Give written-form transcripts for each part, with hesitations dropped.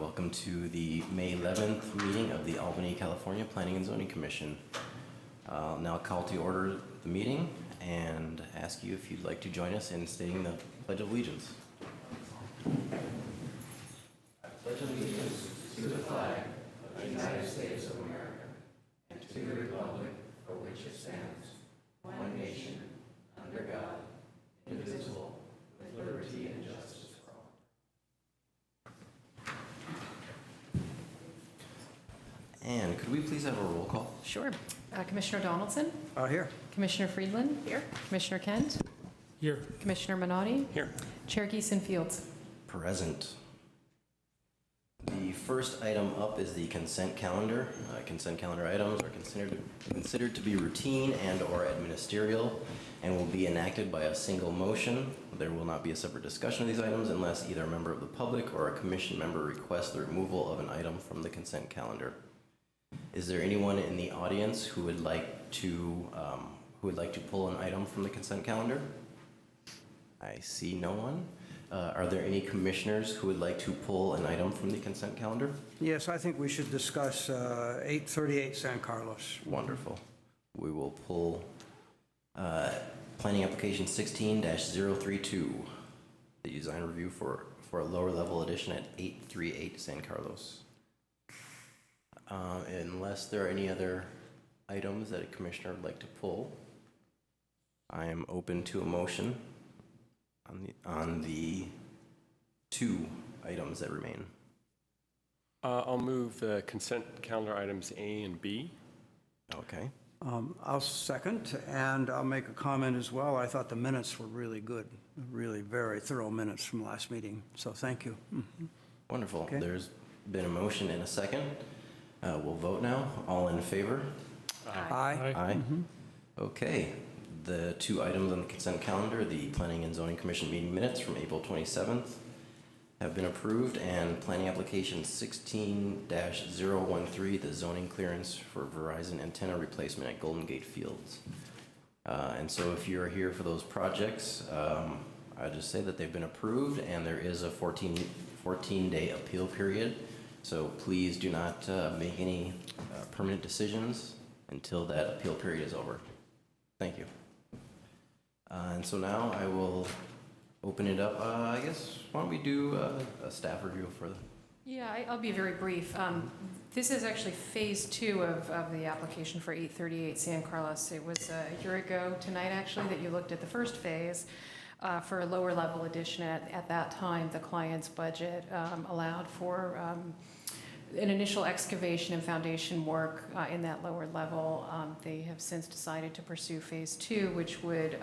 Welcome to the May 11th meeting of the Albany, California Planning and Zoning Commission. I'll now call to order the meeting and ask you if you'd like to join us in stating the Pledge of Allegiance. I pledge allegiance to the flag of the United States of America and to the republic for which it stands, one nation, under God, indivisible, with liberty and justice for all. And could we please have a roll call? Sure. Commissioner Donaldson? Here. Commissioner Friedland? Here. Commissioner Kent? Here. Commissioner Minotti? Here. Chair Geeson Fields? Present. The first item up is the consent calendar. Consent calendar items are considered to be routine and or administerial and will be enacted by a single motion. There will not be a separate discussion of these items unless either a member of the public or a commission member requests the removal of an item from the consent calendar. Is there anyone in the audience who would like to pull an item from the consent calendar? I see no one. Are there any commissioners who would like to pull an item from the consent calendar? Yes, I think we should discuss 838 San Carlos. Wonderful. We will pull planning application 16-032, the design review for a lower level addition at 838 San Carlos. Unless there are any other items that a commissioner would like to pull, I am open to a motion on the two items that remain. I'll move the consent calendar items A and B. Okay. I'll second, and I'll make a comment as well. I thought the minutes were really good, really very thorough minutes from last meeting, so thank you. Mm-hmm. Wonderful. Okay. There's been a motion and a second. We'll vote now. All in favor? Aye. Aye. Mm-hmm. Okay. The two items on the consent calendar, the Planning and Zoning Commission meeting minutes from April 27th have been approved, and planning application 16-013, the zoning clearance for Verizon antenna replacement at Golden Gate Fields. And so if you're here for those projects, I just say that they've been approved, and there is a 14-day appeal period. So please do not make any permanent decisions until that appeal period is over. Thank you. And so now I will open it up. I guess, why don't we do a staff review for the... Yeah, I'll be very brief. This is actually phase 2 of the application for 838 San Carlos. It was a year ago tonight, actually, that you looked at the first phase for a lower level addition. At that time, the client's budget allowed for an initial excavation and foundation work in that lower level. They have since decided to pursue phase 2, which would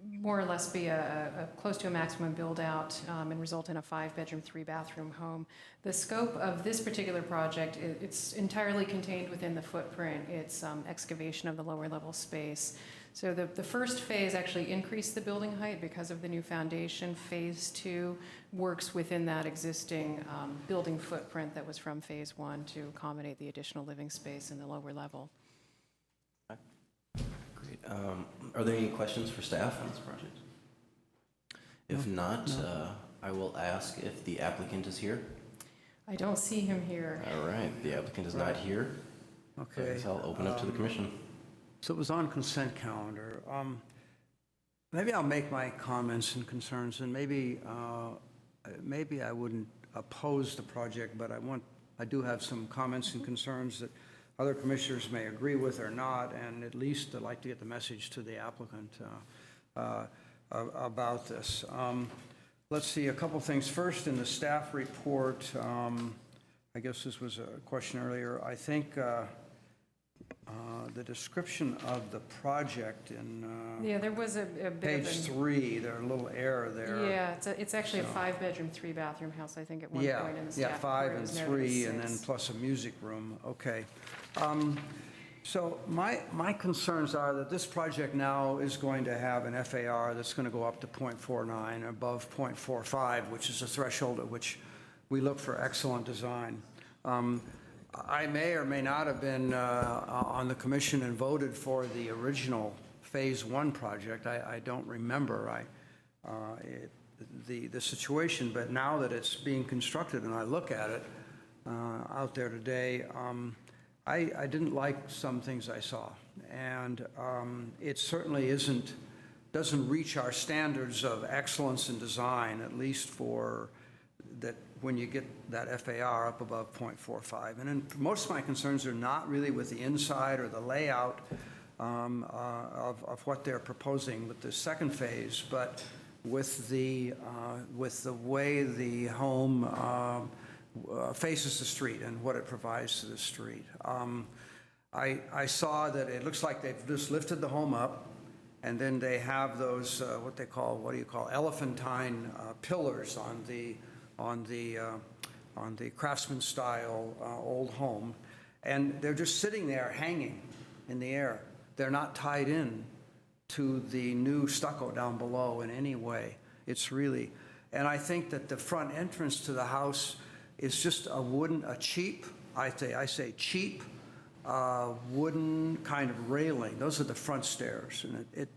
more or less be a close to a maximum build out and result in a 5-bedroom, 3-bathroom home. The scope of this particular project, it's entirely contained within the footprint. It's excavation of the lower level space. So the first phase actually increased the building height because of the new foundation. Phase 2 works within that existing building footprint that was from phase 1 to accommodate the additional living space in the lower level. Great. Are there any questions for staff on this project? If not, I will ask if the applicant is here. I don't see him here. All right, the applicant is not here. Okay. So I'll open up to the commission. So it was on consent calendar. Maybe I'll make my comments and concerns, and maybe I wouldn't oppose the project, but I do have some comments and concerns that other commissioners may agree with or not, and at least I'd like to get the message to the applicant about this. Let's see, a couple things. First, in the staff report, I guess this was a question earlier, I think the description of the project in Yeah, there was a bit page of 3, there's a little error there. Yeah, it's actually a 5-bedroom, 3-bathroom house, I think, at one point in the staff Yeah, 5 report. It and was noted as 3, and then 6. plus a music room. Okay. So my concerns are that this project now is going to have an FAR that's going to go up to 0.49, above 0.45, which is a threshold at which we look for excellent design. I may or may not have been on the commission and voted for the original phase 1 project. I don't remember. the situation, but now that it's being constructed and I look at it out there today, I didn't like some things I saw. And it certainly doesn't reach our standards of excellence in design, at least for that when you get that FAR up above 0.45. And then most of my concerns are not really with the inside or the layout of what they're proposing with the second phase, but with the way the home faces the street and what it provides to the street. I saw that it looks like they've just lifted the home up, and then they have those what do you call elephantine pillars on the craftsman style old home, and they're just sitting there hanging in the air. They're not tied in to the new stucco down below in any way. It's really, and I think that the front entrance to the house is just a cheap, I say cheap, wooden kind of railing. Those are the front stairs, and it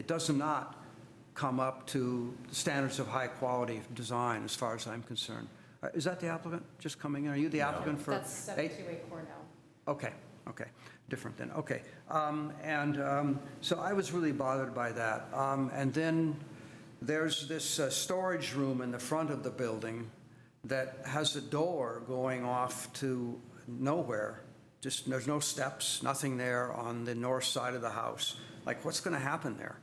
does not come up to standards of high quality design as far as I'm concerned. Is that the applicant just coming in? Are you the applicant for? That's 728 Cornell. Okay, different then, okay. So I was really bothered by that. And then there's this storage room in the front of the building that has a door going off to nowhere. Just, there's no steps, nothing there on the north side of the house. Like, what's going to happen there?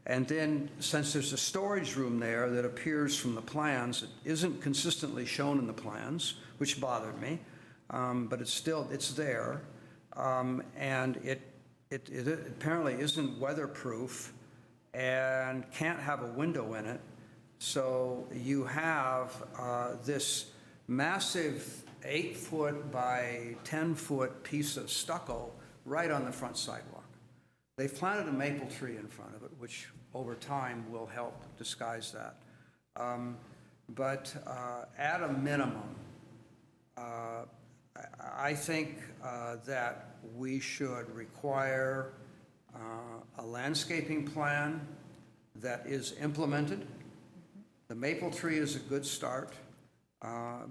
And then, since there's a storage room there that appears from the plans, it isn't consistently shown in the plans, which bothered me, but it's there. And it apparently isn't weatherproof and can't have a window in it. So you have this massive 8-foot by 10-foot piece of stucco right on the front sidewalk. They've planted a maple tree in front of it, which over time will help disguise that. But at a minimum, I think that we should require a landscaping plan that is implemented. The maple tree is a good start,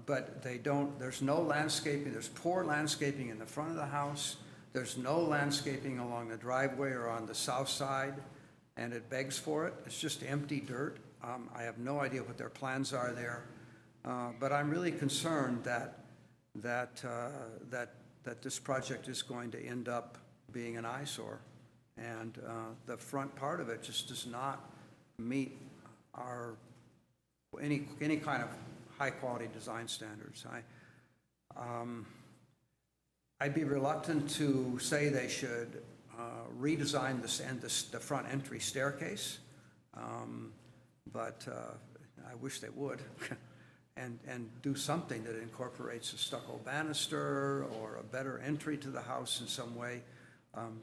but there's no landscaping, there's poor landscaping in the front of the house, there's no landscaping along the driveway or on the south side, and it begs for it. It's just empty dirt. I have no idea what their plans are there, but I'm really concerned that this project is going to end up being an eyesore, and the front part of it just does not meet our any kind of high quality design standards. I'd be reluctant to say they should redesign the front entry staircase, but I wish they would. And do something that incorporates a stucco banister or a better entry to the house in some way.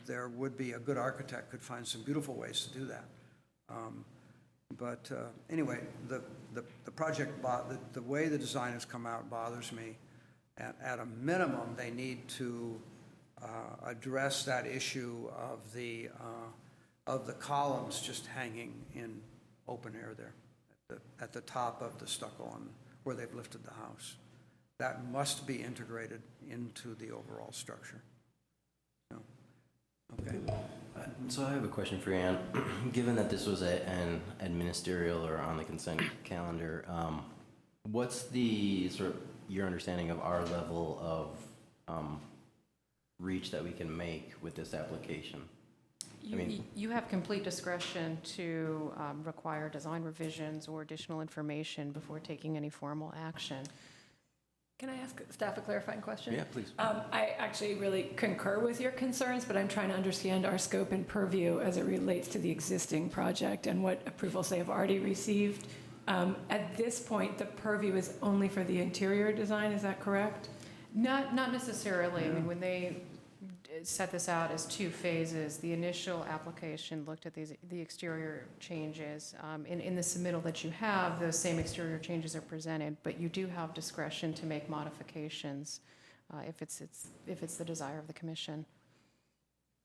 There would be a good architect could find some beautiful ways to do that. But anyway, the project, the way the design has come out bothers me. At a minimum, they need to address that issue of the columns just hanging in open air there at the top of the stucco on where they've lifted the house. That must be integrated into the overall structure. So, okay. So I have a question for you, Ann. Given that this was an administerial or on the consent calendar, what's the sort of your understanding of our level of reach that we can make with this application? You have complete discretion to require design revisions or additional information before taking any formal action. Can I ask staff a clarifying question? Yeah, please. I actually really concur with your concerns, but I'm trying to understand our scope and purview as it relates to the existing project and what approvals they have already received. At this point, the purview is only for the interior design, is that correct? Not necessarily. I mean, when they set this out as 2 phases, the initial application looked at the exterior changes. In the submittal that you have, those same exterior changes are presented, but you do have discretion to make modifications if it's the desire of the commission.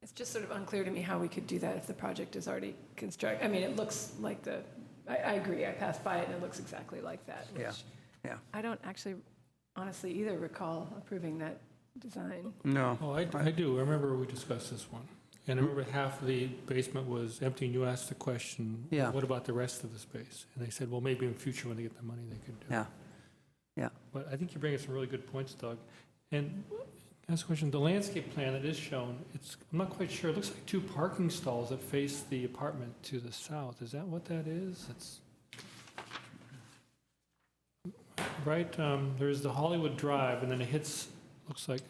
It's just sort of unclear to me how we could do that if the project is already constructed. I mean, it looks like I agree, I passed by it and it looks exactly like that. Yeah, which yeah. I don't actually honestly either recall approving that design. No. Oh, I do. I remember we discussed this one. And I remember half of the basement was empty, and you asked the question, Yeah. what about the rest of the space? And they said, well, maybe in future when they get the money, they could do it. Yeah, yeah. But I think you're bringing some really good points, Doug. And ask a question, the landscape plan that is shown, I'm not quite sure, it looks like 2 parking stalls that face the apartment to the south. Is that what that is? Right, there's the Hollywood Drive, and then it hits, looks like,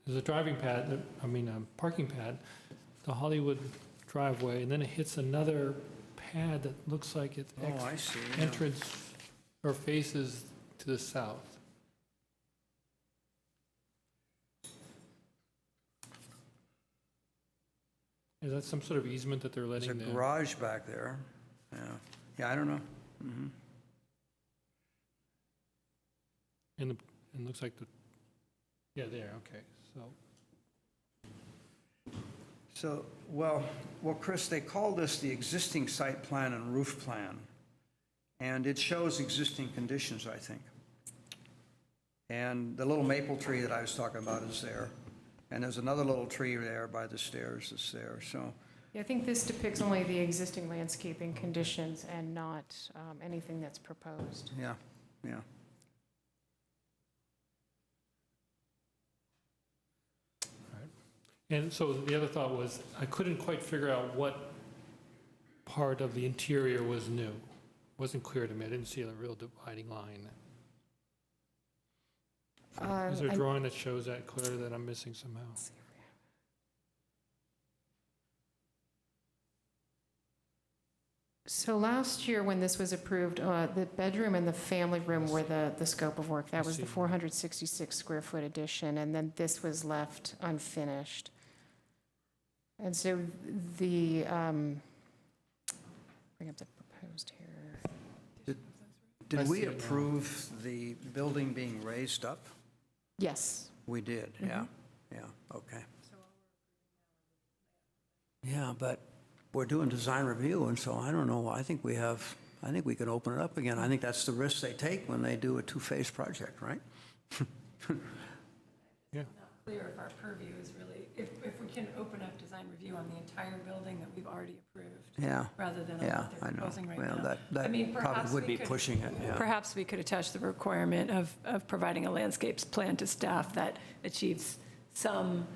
there's a parking pad, the Hollywood driveway, and then it hits another pad that looks like it's Oh, I see. Yeah. entrance or faces to the south. Is that some sort of easement that they're There's a letting the... garage back there. Yeah, yeah, I don't know. Mhm. And it looks like yeah, there, okay, so... So, well, Chris, they call this the existing site plan and roof plan, and it shows existing conditions, I think. And the little maple tree that I was talking about is there, and there's another little tree there by the stairs that's there, so. Yeah, I think this depicts only the existing landscaping conditions and not anything that's proposed. Yeah, yeah. And so the other thought was, I couldn't quite figure out what part of the interior was new. Wasn't clear to me. I didn't see a real dividing line. Is there a drawing that shows that clear that I'm missing somehow? So last year, when this was approved, the bedroom and the family room were the scope of work. That was the 466 square foot addition, and then this was left unfinished. And so bring up the proposed here. Did we approve the building being raised up? Yes. We did, yeah, yeah, okay. Yeah, but we're doing design review, and so I don't know, I think we can open it up again. I think that's the risk they take when they do a 2-phase project, right? Yeah. Not clear if our purview is really, if we can open up design review on the entire building that we've already approved. Yeah. Rather than on Yeah, what I they're know. proposing right Well, now. that I mean, probably perhaps would we be could- pushing it, yeah. Perhaps we could attach the requirement of providing a landscapes plan to staff that achieves some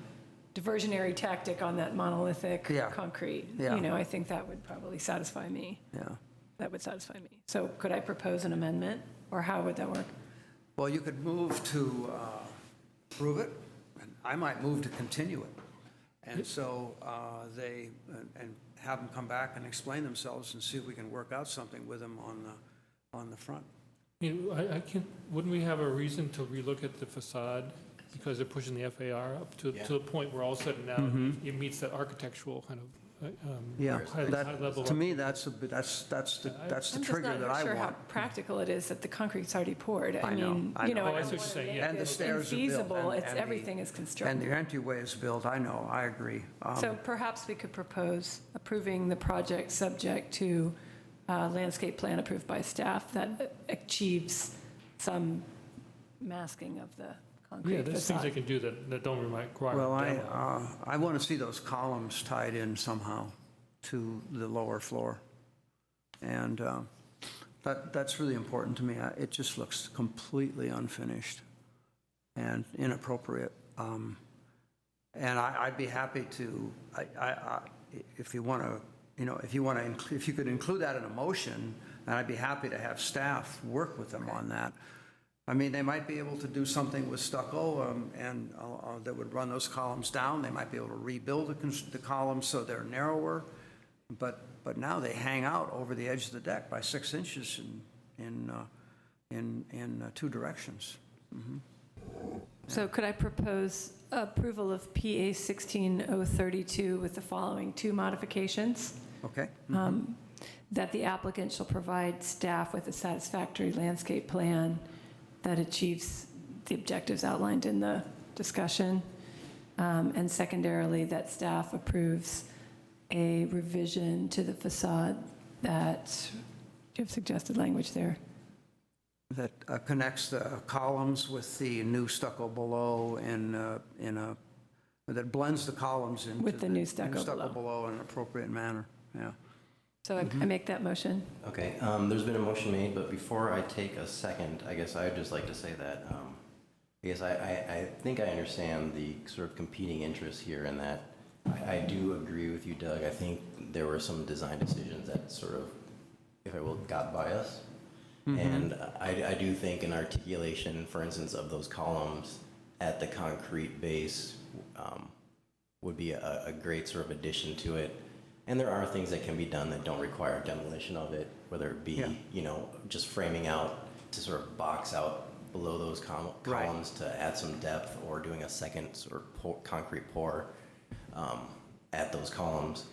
diversionary tactic on that monolithic Yeah. concrete. Yeah. You know, I think that would probably satisfy me. Yeah. That would satisfy me. So could I propose an amendment, or how would that work? Well, you could move to approve it, and I might move to continue it. And so and have them come back and explain themselves and see if we can work out something with them on the front. Wouldn't we have a reason to relook at the facade because they're pushing the FAR up to the point where all of a sudden now it meets that architectural kind of Yeah, high level. to me, that's the trigger that I I'm just not sure how want. practical it is that the concrete's already poured. I know, mean, I you know. know, Oh, I I see what you're saying, yeah. And the stairs are built, infeasible, and- it's, and the- everything is And constructed. the entryway is built, I know, I agree. So perhaps we could propose approving the project subject to landscape plan approved by staff that achieves some masking of the Yeah, concrete there's things they facade. can do that don't require Well, demo. I want to see those columns tied in somehow to the lower floor. And that's really important to me. It just looks completely unfinished and inappropriate. And I'd be happy to, if you want to, if you could include that in a motion, then I'd be happy to have staff work with them on that. I mean, they might be able to do something with stucco and that would run those columns down. They might be able to rebuild the columns so they're narrower. But now they hang out over the edge of the deck by 6 inches in 2 directions. So could I propose approval of PA 16032 with the following 2 modifications? Okay? That the applicant shall provide staff with a satisfactory landscape plan that achieves the objectives outlined in the discussion, And secondarily, that staff approves a revision to the facade that, do you have suggested language there? That connects the columns with the new stucco below that blends the columns into With the new stucco below in an appropriate manner, yeah. So I make that motion. Okay, there's been a motion made, but before I take a second, I guess I'd just like to say that, I guess I think I understand the sort of competing interests here in that I do agree with you, Doug. I think there were some design decisions that sort of, if I will, got by us. And I do think an articulation, for instance, of those columns at the concrete base would be a great sort of addition to it. And there are things that can be done that don't require demolition of it, whether it be, you know, just framing out to sort of box out below those columns to add some depth, or doing a second sort of concrete pour at those columns.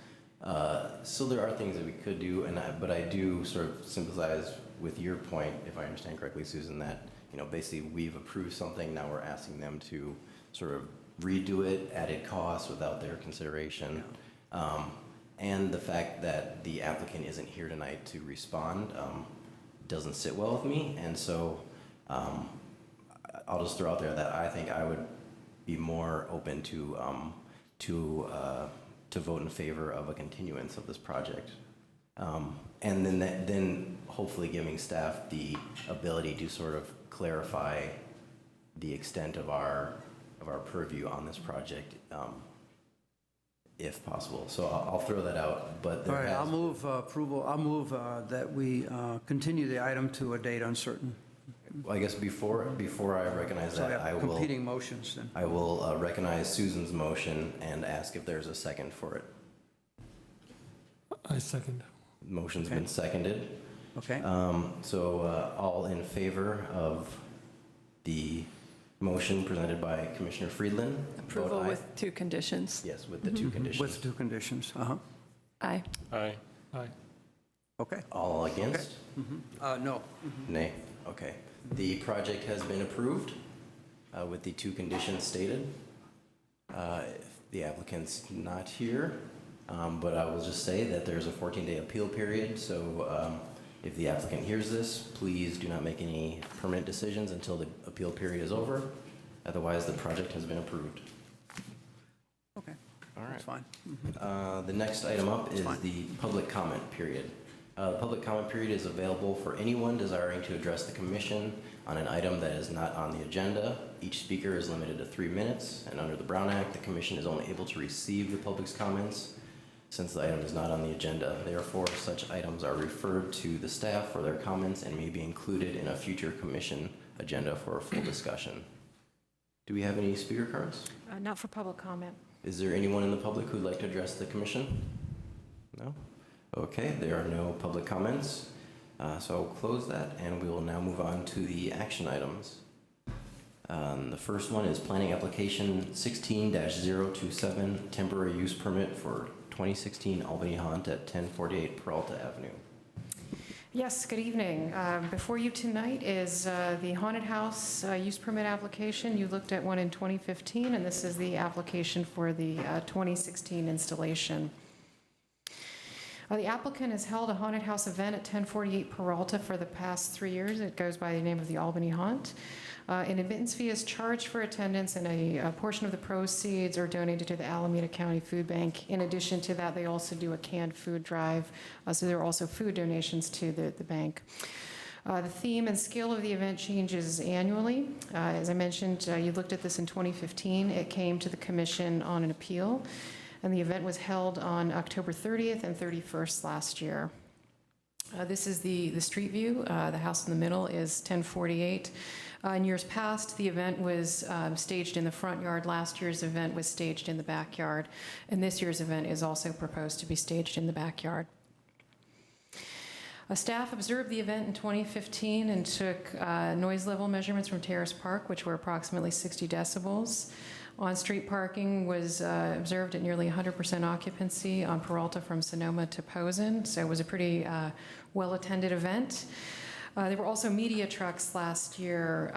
So there are things that we could do, but I do sort of sympathize with your point, if I understand correctly, Susan, that, you know, basically we've approved something, now we're asking them to sort of redo it, added costs without their consideration. And the fact that the applicant isn't here tonight to respond doesn't sit well with me, and so I'll just throw out there that I think I would be more open to vote in favor of a continuance of this project. And then hopefully giving staff the ability to sort of clarify the extent of our purview on this project, if possible. So I'll throw that out, but All right, I'll move approval, I'll move that we continue the item to a date uncertain. Well, I guess before I recognize So we that, have competing motions then. I will recognize Susan's motion and ask if there's a second for it. I second. Motion's been seconded. Okay, So all in favor of the motion presented by Commissioner Friedland? vote Approval aye. with two conditions. Yes, with the two conditions. with two conditions, Aye. Aye. Aye. okay. All against? No. Nay. Okay. The project has been approved with the two conditions stated. The applicant's not here, but I will just say that there's a 14-day appeal period, so if the applicant hears this, please do not make any permanent decisions until the appeal period is over. Otherwise, the project has been approved. Okay, All right. that's fine. The next item up is the public comment period. The public comment period is available for anyone desiring to address the commission on an item that is not on the agenda. Each speaker is limited to 3 minutes, and under the Brown Act, the commission is only able to receive the public's comments since the item is not on the agenda. Therefore, such items are referred to the staff for their comments and may be included in a future commission agenda for a full discussion. Do we have any speaker cards? Not for public comment. Is there anyone in the public who'd like to address the commission? No? Okay, there are no public comments, so I'll close that, and we will now move on to the action items. The first one is planning application 16-027, temporary use permit for 2016 Albany Hunt at 1048 Peralta Avenue. Yes, good evening. Before you tonight is the haunted house use permit application. You looked at one in 2015, and this is the application for the 2016 installation. The applicant has held a haunted house event at 1048 Peralta for the past 3 years. It goes by the name of the Albany Hunt. An admittance fee is charged for attendance, and a portion of the proceeds are donated to the Alameda County Food Bank. In addition to that, they also do a canned food drive, so there are also food donations to the bank. The theme and scale of the event changes annually. As I mentioned, you looked at this in 2015. It came to the commission on an appeal, and the event was held on October 30th and 31st last year. This is the street view. The house in the middle is 1048. In years past, the event was staged in the front yard. Last year's event was staged in the backyard, and this year's event is also proposed to be staged in the backyard. Staff observed the event in 2015 and took noise level measurements from Terrace Park, which were approximately 60 decibels. On-street parking was observed at nearly 100% occupancy on Peralta from Sonoma to Posen, so it was a pretty well-attended event. There were also media trucks last year,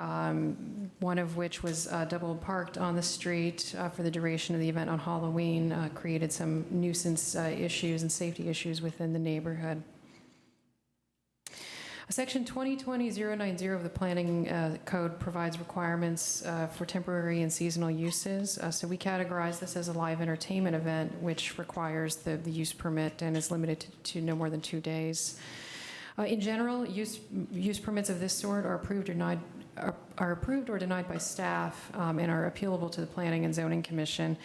one of which was double parked on the street for the duration of the event on Halloween, created some nuisance issues and safety issues within the neighborhood. Section 2020-090 of the Planning Code provides requirements for temporary and seasonal uses. So we categorize this as a live entertainment event, which requires the use permit and is limited to no more than 2 days. In general, use permits of this sort are approved or denied by staff and are appealable to the Planning and Zoning Commission.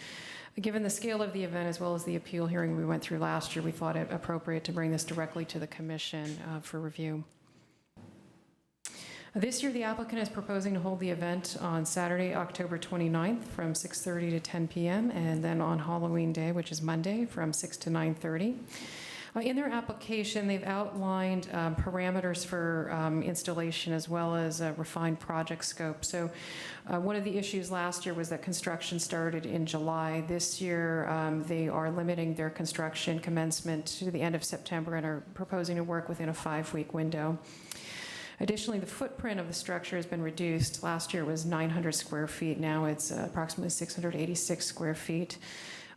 Given the scale of the event as well as the appeal hearing we went through last year, we thought it appropriate to bring this directly to the Commission for review. This year, the applicant is proposing to hold the event on Saturday, October 29th from 6:30 to 10 p.m. and then on Halloween Day, which is Monday, from 6 to 9:30. In their application, they've outlined parameters for installation as well as a refined project scope. So one of the issues last year was that construction started in July. This year, they are limiting their construction commencement to the end of September and are proposing to work within a 5-week window. Additionally, the footprint of the structure has been reduced. Last year it was 900 square feet. Now it's approximately 686 square feet.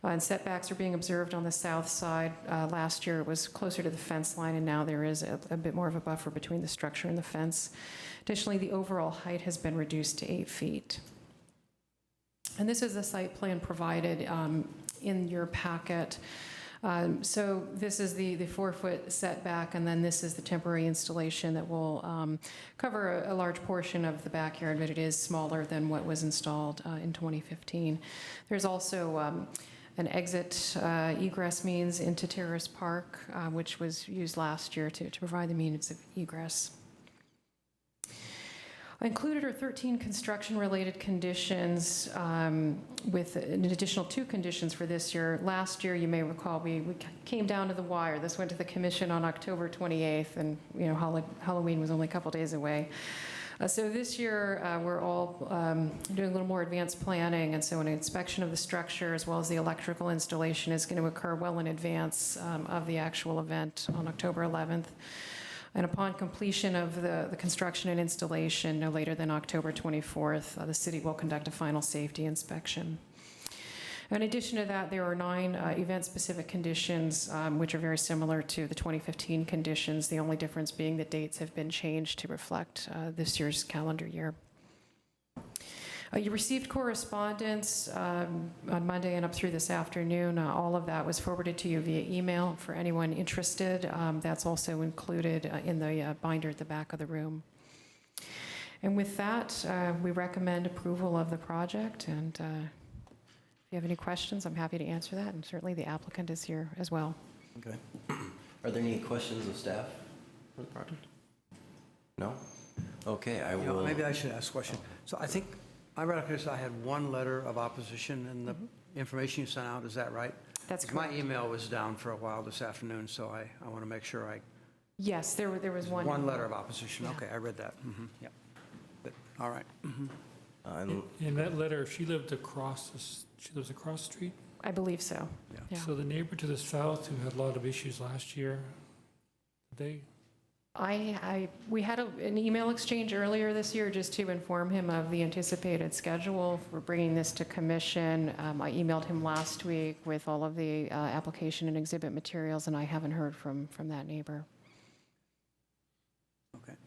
And setbacks are being observed on the south side. Last year it was closer to the fence line, and now there is a bit more of a buffer between the structure and the fence. Additionally, the overall height has been reduced to 8 feet. And this is the site plan provided in your packet. So this is the 4-foot setback, and then this is the temporary installation that will cover a large portion of the backyard, but it is smaller than what was installed in 2015. There's also an exit egress means into Terrace Park, which was used last year to provide the means of egress. Included are 13 construction-related conditions with an additional 2 conditions for this year. Last year, you may recall, we came down to the wire. This went to the commission on October 28th, and Halloween was only a couple days away. So this year, we're all doing a little more advanced planning, and so an inspection of the structure as well as the electrical installation is going to occur well in advance of the actual event on October 11th. And upon completion of the construction and installation, no later than October 24th, the city will conduct a final safety inspection. In addition to that, there are 9 event-specific conditions, which are very similar to the 2015 conditions, the only difference being the dates have been changed to reflect this year's calendar year. You received correspondence on Monday and up through this afternoon. All of that was forwarded to you via email. For anyone interested, that's also included in the binder at the back of the room. And with that, we recommend approval of the project. And if you have any questions, I'm happy to answer that. And certainly the applicant is here as well. Okay. Are there any questions of staff for the project? No? Okay, I will. Maybe I should ask a question. So I think, I recognize I had 1 letter of opposition in the information you sent out. Is that right? That's correct. My email was down for a while this afternoon, so I want to make sure I... Yes, there was one. 1 letter of opposition. Yeah. Okay, I read that. Yep. But, all right. In that letter, she lives across the street. I believe so. Yeah. So the neighbor to the south who had a lot of issues last year, we had an email exchange earlier this year just to inform him of the anticipated schedule for bringing this to commission. I emailed him last week with all of the application and exhibit materials, and I haven't heard from that neighbor. Okay.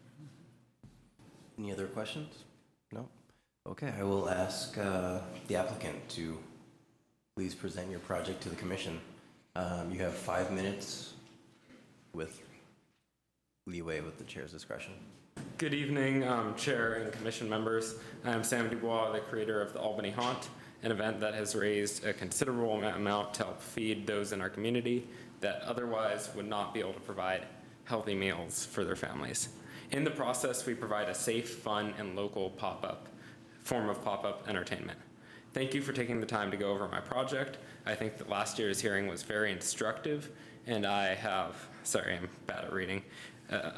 Any other questions? No? Okay, I will ask the applicant to please present your project to the commission. You have 5 minutes with leeway with the chair's discretion. Good evening, Chair and Commission members. I am Sam Dubois, the creator of the Albany Haunt, an event that has raised a considerable amount to help feed those in our community that otherwise would not be able to provide healthy meals for their families. In the process, we provide a safe, fun, and local form of pop-up entertainment. Thank you for taking the time to go over my project. I think that last year's hearing was very instructive, and I'm bad at reading.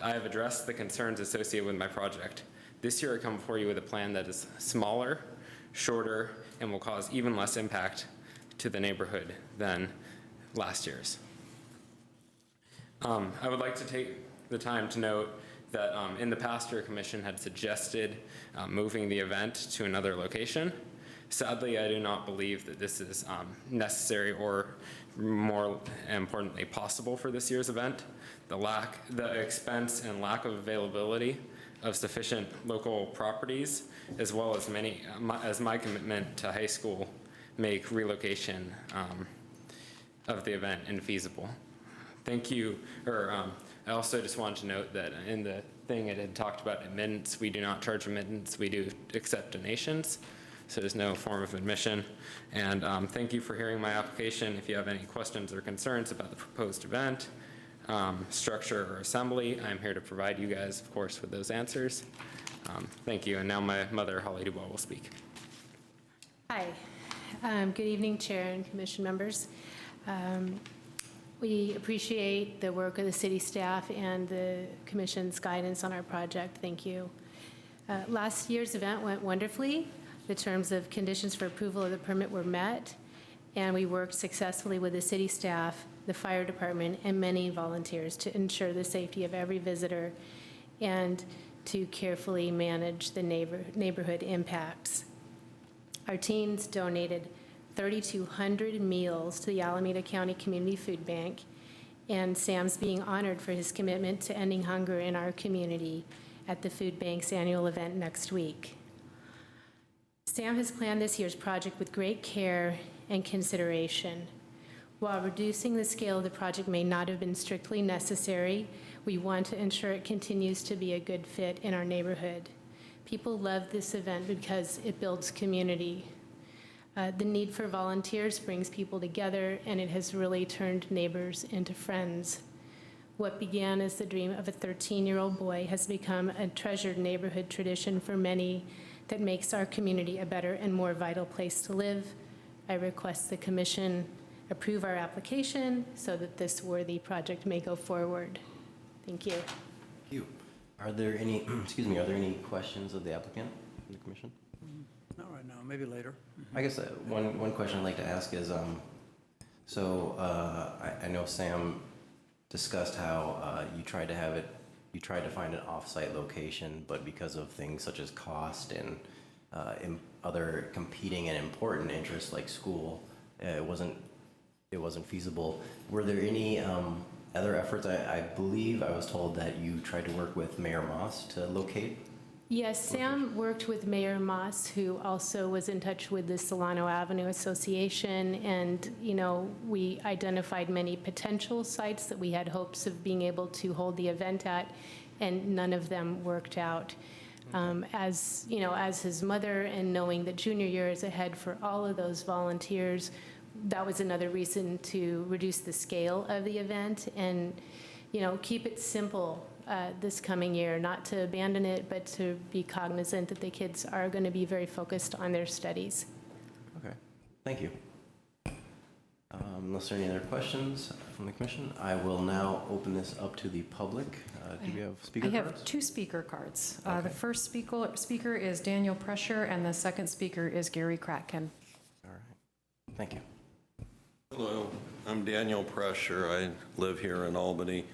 I have addressed the concerns associated with my project. This year I come before you with a plan that is smaller, shorter, and will cause even less impact to the neighborhood than last year's. I would like to take the time to note that in the past your commission had suggested moving the event to another location. Sadly, I do not believe that this is necessary or, more importantly, possible for this year's event. The expense and lack of availability of sufficient local properties, as well as my commitment to high school, make relocation of the event infeasible. Thank you. I also just wanted to note that in the thing it had talked about admittance, we do not charge admittance. We do accept donations, so there's no form of admission. And thank you for hearing my application. If you have any questions or concerns about the proposed event, structure, or assembly, I'm here to provide you guys, of course, with those answers. Thank you. And now my mother, Holly Dubois, will speak. Hi. Good evening, Chair and Commission members. We appreciate the work of the city staff and the Commission's guidance on our project. Thank you. Last year's event went wonderfully. The terms of conditions for approval of the permit were met, and we worked successfully with the city staff, the fire department, and many volunteers to ensure the safety of every visitor and to carefully manage the neighborhood impacts. Our teams donated 3,200 meals to the Alameda County Community Food Bank, and Sam's being honored for his commitment to ending hunger in our community at the food bank's annual event next week. Sam has planned this year's project with great care and consideration. While reducing the scale of the project may not have been strictly necessary, we want to ensure it continues to be a good fit in our neighborhood. People love this event because it builds community. The need for volunteers brings people together, and it has really turned neighbors into friends. What began as the dream of a 13-year-old boy has become a treasured neighborhood tradition for many that makes our community a better and more vital place to live. I request the Commission approve our application so that this worthy project may go forward. Thank you. Thank you. Are there any, are there any questions of the applicant from the Commission? Not right now, maybe later. I guess one question I'd like to ask is, I know Sam discussed how you tried to find an off-site location, but because of things such as cost and other competing and important interests like school, it wasn't feasible. Were there any other efforts? I believe I was told that you tried to work with Mayor Moss to locate. Yes, Sam worked with Mayor Moss, who also was in touch with the Solano Avenue Association, and, we identified many potential sites that we had hopes of being able to hold the event at, and none of them worked out. As his mother, and knowing that junior year is ahead for all of those volunteers, that was another reason to reduce the scale of the event and, keep it simple this coming year, not to abandon it, but to be cognizant that the kids are going to be very focused on their studies. Okay, thank you. Unless there are any other questions from the Commission, I will now open this up to the public. Do we have speaker cards? I have 2 speaker cards. Okay. The first speaker is Daniel Prescher, and the second speaker is Gary Kratkin. All right, thank you. Hello, I'm Daniel Prescher. I live here in Albany.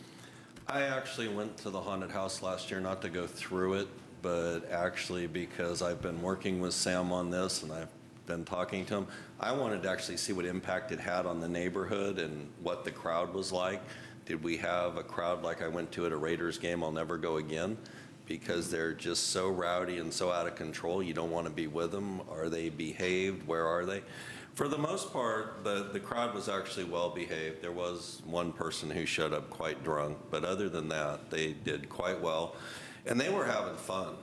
I actually went to the haunted house last year, not to go through it, but actually because I've been working with Sam on this and I've been talking to him. I wanted to actually see what impact it had on the neighborhood and what the crowd was like. Did we have a crowd like I went to at a Raiders game? I'll never go again, because they're just so rowdy and so out of control. You don't want to be with them. Are they behaved? Where are they? For the most part, the crowd was actually well behaved. There was one person who showed up quite drunk, but other than that, they did quite well, and they were having fun.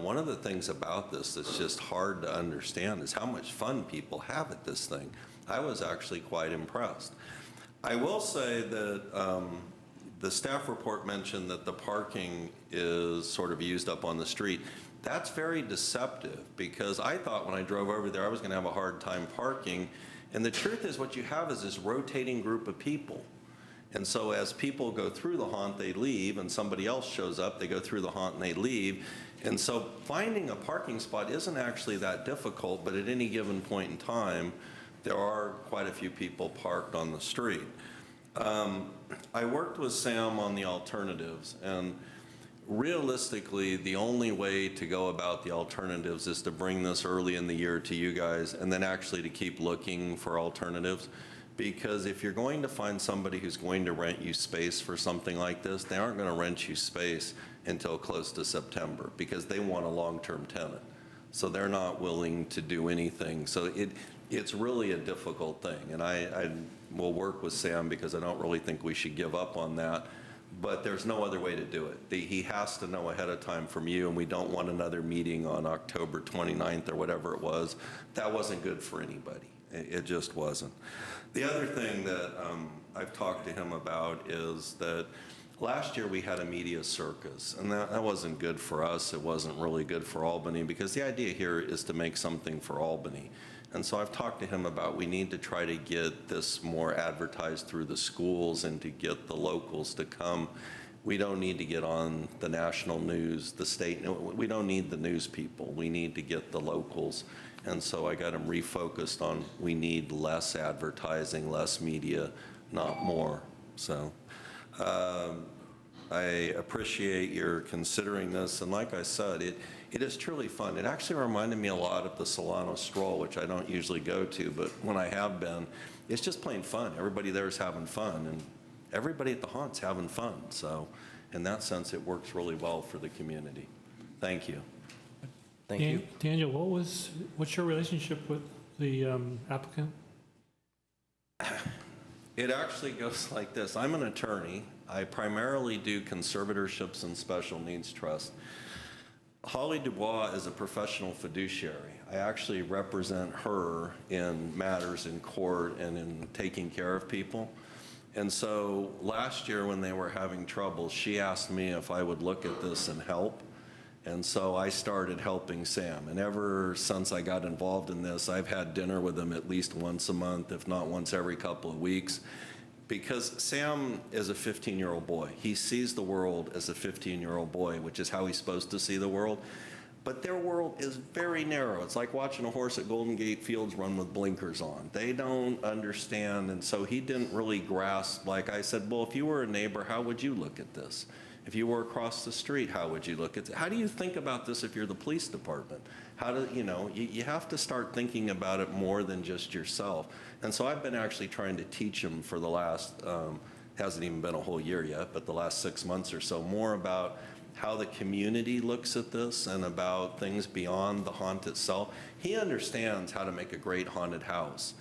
One of the things about this that's just hard to understand is how much fun people have at this thing. I was actually quite impressed. I will say that the staff report mentioned that the parking is sort of used up on the street. That's very deceptive, because I thought when I drove over there I was going to have a hard time parking, and the truth is what you have is this rotating group of people. And so as people go through the haunt, they leave, and somebody else shows up, they go through the haunt and they leave. And so finding a parking spot isn't actually that difficult, but at any given point in time, there are quite a few people parked on the street. I worked with Sam on the alternatives, and realistically, the only way to go about the alternatives is to bring this early in the year to you guys and then actually to keep looking for alternatives. Because if you're going to find somebody who's going to rent you space for something like this, they aren't going to rent you space until close to September because they want a long-term tenant. So they're not willing to do anything. So it's really a difficult thing. And I will work with Sam because I don't really think we should give up on that. But there's no other way to do it. He has to know ahead of time from you, and we don't want another meeting on October 29th or whatever it was. That wasn't good for anybody. It just wasn't. The other thing that I've talked to him about is that last year we had a media circus, and that wasn't good for us. It wasn't really good for Albany, because the idea here is to make something for Albany. And so I've talked to him about we need to try to get this more advertised through the schools and to get the locals to come. We don't need to get on the national news, the state. We don't need the news people. We need to get the locals. And so I got him refocused on we need less advertising, less media, not more. So I appreciate your considering this. And like I said, it is truly fun. It actually reminded me a lot of the Solano Stroll, which I don't usually go to, but when I have been, it's just plain fun. Everybody there is having fun, and everybody at the haunt's having fun. So in that sense, it works really well for the community. Thank you. Thank you. Daniel, what's your relationship with the applicant? It actually goes like this. I'm an attorney. I primarily do conservatorships and special needs trust. Holly Dubois is a professional fiduciary. I actually represent her in matters in court and in taking care of people. And so last year when they were having trouble, she asked me if I would look at this and help. And so I started helping Sam. And ever since I got involved in this, I've had dinner with him at least once a month, if not once every couple of weeks. Because Sam is a 15-year-old boy. He sees the world as a 15-year-old boy, which is how he's supposed to see the world. But their world is very narrow. It's like watching a horse at Golden Gate Fields run with blinkers on. They don't understand, and so he didn't really grasp. Like I said, well, if you were a neighbor, how would you look at this? If you were across the street, how would you look at it? How do you think about this if you're the police department? How do you have to start thinking about it more than just yourself. And so I've been actually trying to teach him for the last, hasn't even been a whole year yet, but the last 6 months or so, more about how the community looks at this and about things beyond the haunt itself. He understands how to make a great haunted house.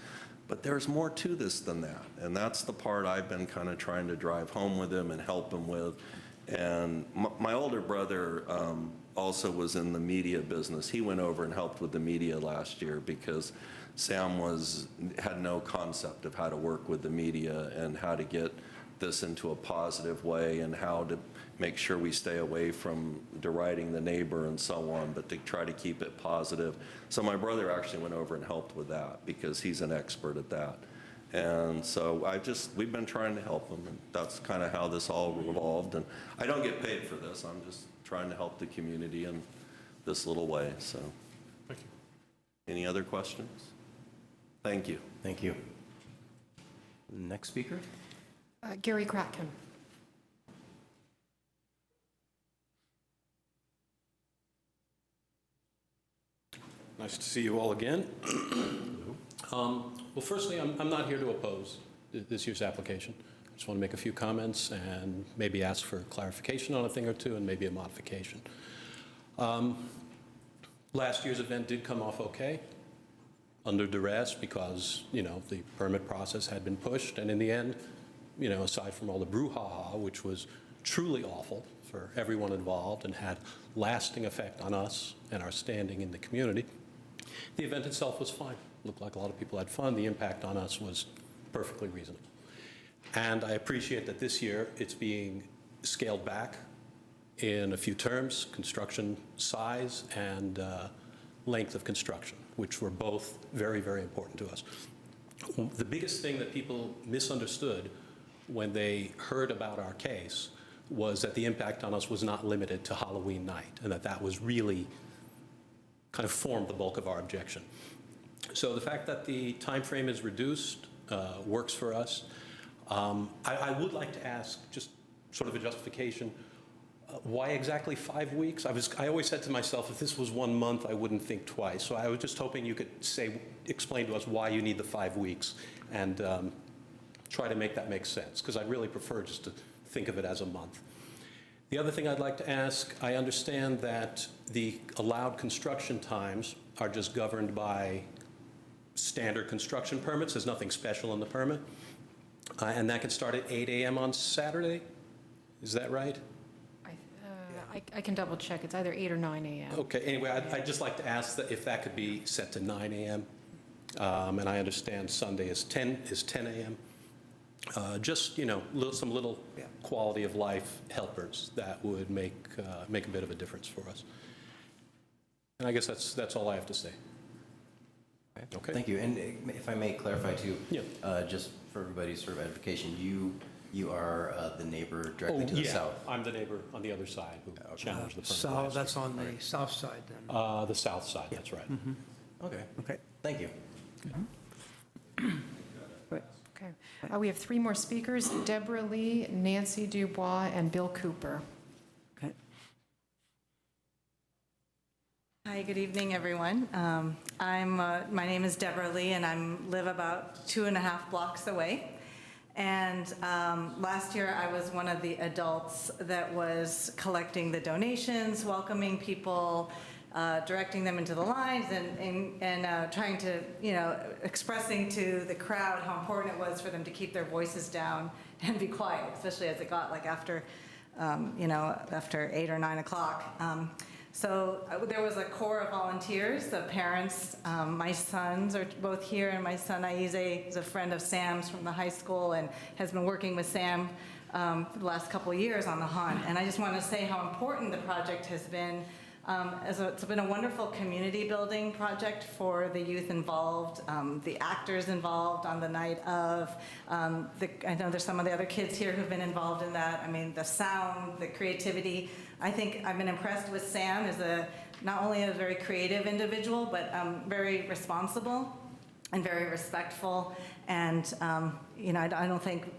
But there's more to this than that. And that's the part I've been kind of trying to drive home with him and help him with. And my older brother also was in the media business. He went over and helped with the media last year because Sam had no concept of how to work with the media and how to get this into a positive way and how to make sure we stay away from deriding the neighbor and so on, but to try to keep it positive. So my brother actually went over and helped with that because he's an expert at that. And so we've been trying to help him, and that's kind of how this all revolved. And I don't get paid for this. I'm just trying to help the community in this little way. So, Thank you. Any other questions? Thank you. Thank you. Next speaker? Gary Kratkin. Nice to see you all again. Well, firstly, I'm not here to oppose this year's application. I just want to make a few comments and maybe ask for clarification on a thing or two and maybe a modification. Last year's event did come off okay, under duress because, the permit process had been pushed. And in the end, aside from all the brouhaha, which was truly awful for everyone involved and had lasting effect on us and our standing in the community, the event itself was fine. Looked like a lot of people had fun. The impact on us was perfectly reasonable. And I appreciate that this year it's being scaled back in a few terms: construction size and length of construction, which were both very, very important to us. The biggest thing that people misunderstood when they heard about our case was that the impact on us was not limited to Halloween night, and that was really kind of formed the bulk of our objection. So the fact that the time frame is reduced works for us. I would like to ask just sort of a justification. Why exactly 5 weeks? I always said to myself, if this was 1 month, I wouldn't think twice. So I was just hoping you could explain to us why you need the 5 weeks and try to make that make sense, because I'd really prefer just to think of it as a month. The other thing I'd like to ask, I understand that the allowed construction times are just governed by standard construction permits. There's nothing special in the permit. And that can start at 8 a.m. on Saturday? Is that right? I can double check. It's either 8 or 9 a.m. Okay, anyway, I'd just like to ask that if that could be set to 9 a.m. And I understand Sunday is 10 a.m. Just, some little quality of life helpers that would make a bit of a difference for us. And I guess that's all I have to say. Okay. Thank you. And if I may clarify too, Yeah. Just for everybody's sort of edification, you are the neighbor directly to the south. I'm the neighbor on the other side who challenged the permit. So last that's year. on the south side then? The south side, that's right. Okay. Okay. Thank you. Okay. We have 3 more speakers: Deborah Lee, Nancy Dubois, and Bill Cooper. Okay. Hi, good evening, everyone. My name is Deborah Lee, and I live about 2.5 blocks away. And last year, I was one of the adults that was collecting the donations, welcoming people, directing them into the lines, and trying to, expressing to the crowd how important it was for them to keep their voices down and be quiet, especially as it got like after 8 or 9 o'clock. So there was a core of volunteers, the parents. My sons are both here, and my son Aize is a friend of Sam's from the high school and has been working with Sam for the last couple of years on the haunt. And I just want to say how important the project has been. It's been a wonderful community building project for the youth involved, the actors involved on the night of. I know there's some of the other kids here who've been involved in that. I mean, the sound, the creativity. I think I've been impressed with Sam as not only a very creative individual, but very responsible and very respectful. And, I don't think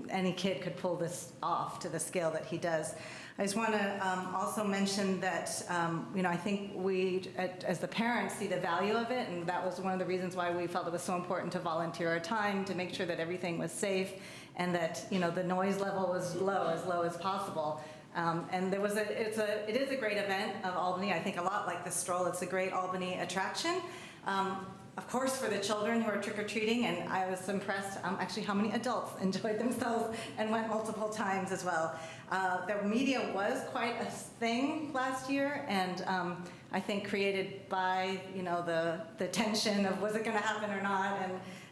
any kid could pull this off to the scale that he does. I just want to also mention that, I think we, as the parents, see the value of it, and that was one of the reasons why we felt it was so important to volunteer our time to make sure that everything was safe and that, the noise level was low as possible. And it is a great event of Albany. I think a lot like the stroll, it's a great Albany attraction. Of course, for the children who are trick-or-treating, and I was impressed actually how many adults enjoyed themselves and went multiple times as well. The media was quite a thing last year, and I think created by the tension of was it going to happen or not,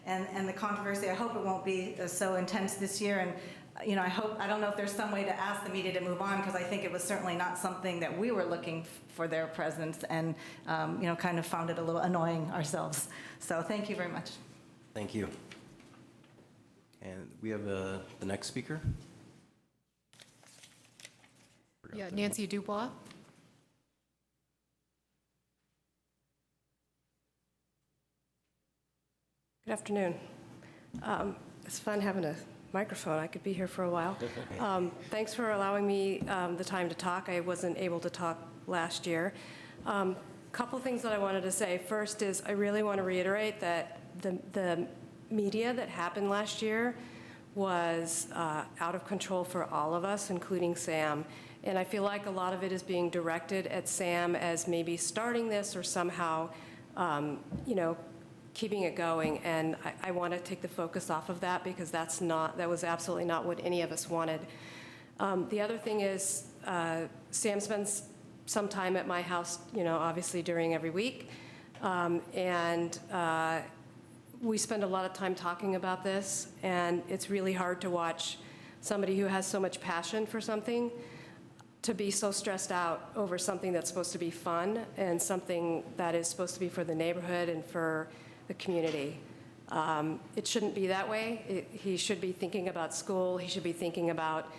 and the controversy. I hope it won't be so intense this year, and I don't know if there's some way to ask the media to move on, because I think it was certainly not something that we were looking for their presence, and kind of found it a little annoying ourselves. So thank you very much. Thank you. And we have the next speaker. Yeah, Nancy Dubois. Good afternoon. It's fun having a microphone. I could be here for a while. Thanks for allowing me the time to talk. I wasn't able to talk last year. Couple things that I wanted to say. First is I really want to reiterate that the media that happened last year was out of control for all of us, including Sam. And I feel like a lot of it is being directed at Sam as maybe starting this or somehow, keeping it going. And I want to take the focus off of that, because that was absolutely not what any of us wanted. The other thing is Sam spends some time at my house, obviously during every week. And we spend a lot of time talking about this, and it's really hard to watch somebody who has so much passion for something to be so stressed out over something that's supposed to be fun and something that is supposed to be for the neighborhood and for the community. It shouldn't be that way. He should be thinking about school. He should be thinking about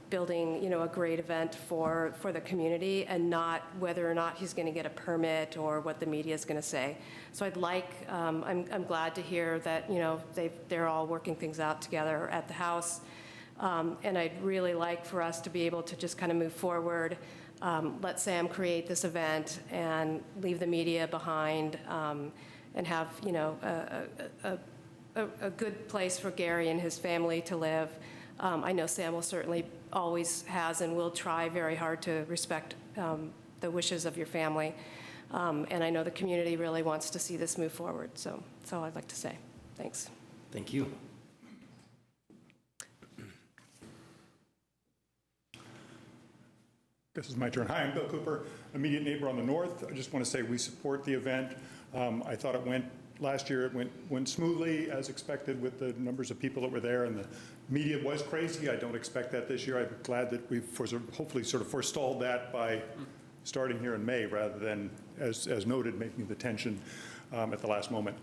building, a great event for the community, and not whether or not he's going to get a permit or what the media is going to say. So I'm glad to hear that they're all working things out together at the house. And I'd really like for us to be able to just kind of move forward, let Sam create this event and leave the media behind, and have, you know, a good place for Gary and his family to live. I know Sam will certainly always has and will try very hard to respect the wishes of your family. And I know the community really wants to see this move forward. So that's all I'd like to say. Thanks. Thank you. This is my turn. Hi, I'm Bill Cooper, immediate neighbor on the north. I just want to say we support the event. I thought it went, last year it went smoothly as expected with the numbers of people that were there, and the media was crazy. I don't expect that this year. I'm glad that we've hopefully sort of forestalled that by starting here in May rather than, as noted, making the tension at the last moment.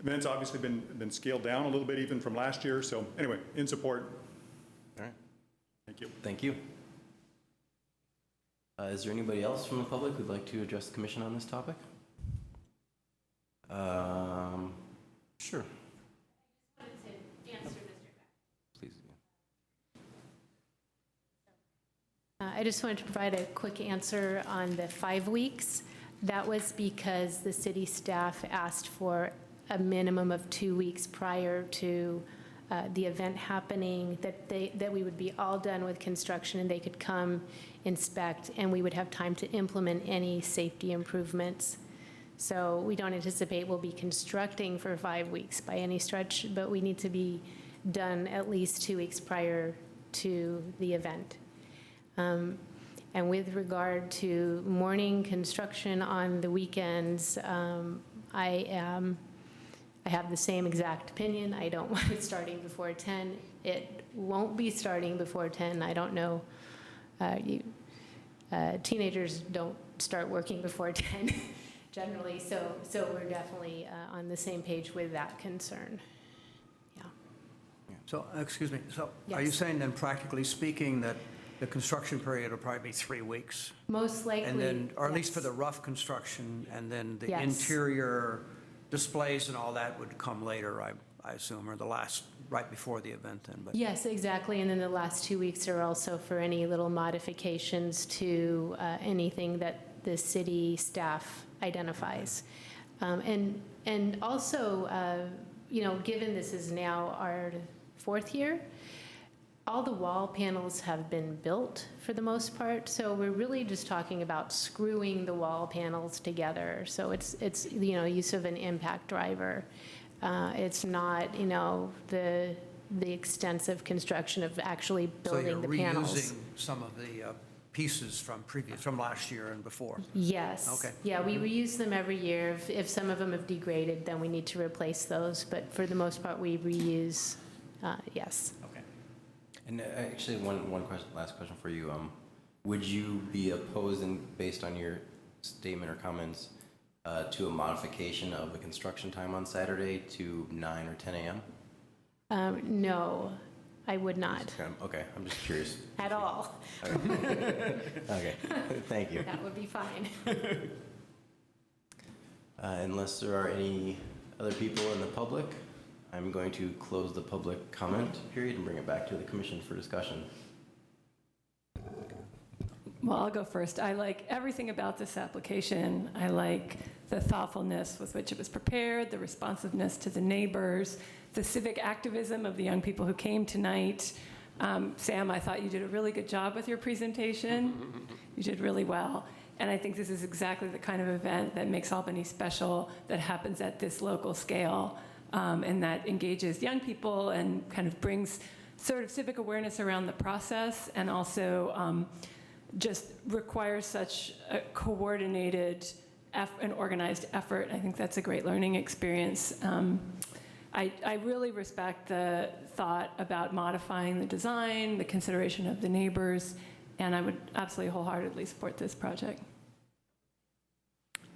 Event's obviously been scaled down a little bit even from last year. So anyway, in support. All right. Thank you. Thank you. Is there anybody else from the public who'd like to address the commission on this topic? Sure. Please. I just wanted to provide a quick answer on the 5 weeks. That was because the city staff asked for a minimum of 2 weeks prior to the event happening, that we would be all done with construction and they could come inspect, and we would have time to implement any safety improvements. So we don't anticipate we'll be constructing for 5 weeks by any stretch, but we need to be done at least 2 weeks prior to the event. And with regard to morning construction on the weekends, I have the same exact opinion. I don't want it starting before 10. It won't be starting before 10. I don't know. Teenagers don't start working before 10 generally, so we're definitely on the same page with that concern. Yeah. So, excuse me, so are Yes. you saying then, practically speaking, that the construction period will probably be 3 weeks? Most likely, And then, or at least yes. for the rough construction, and then the Yes. interior displays and all that would come later, I assume, or the last, right before the event then, but. Yes, exactly. And then the last 2 weeks are also for any little modifications to anything that the city staff identifies. And also, you know, given this is now our 4th year, all the wall panels have been built for the most part, so we're really just talking about screwing the wall panels together. So it's you know, use of an impact driver. It's not, you know, the extensive construction of actually building the panels. So you're reusing some of the pieces from last year and before? Yes. Okay. Yeah, we reuse them every year. If some of them have degraded, then we need to replace those, but for the most part, we reuse, yes. Okay. And actually, one question, last question for you. Would you be opposed, based on your statement or comments, to a modification of the construction time on Saturday to 9 or 10 a.m.? No, I would not. Okay, I'm just curious. At all. Okay, thank you. That would be fine. Unless there are any other people in the public, I'm going to close the public comment period and bring it back to the commission for discussion. Well, I'll go first. I like everything about this application. I like the thoughtfulness with which it was prepared, the responsiveness to the neighbors, the civic activism of the young people who came tonight. Sam, I thought you did a really good job with your presentation. You did really well. And I think this is exactly the kind of event that makes Albany special, that happens at this local scale, and that engages young people and kind of brings sort of civic awareness around the process, and also just requires such a coordinated and organized effort. I think that's a great learning experience. I really respect the thought about modifying the design, the consideration of the neighbors, and I would absolutely wholeheartedly support this project.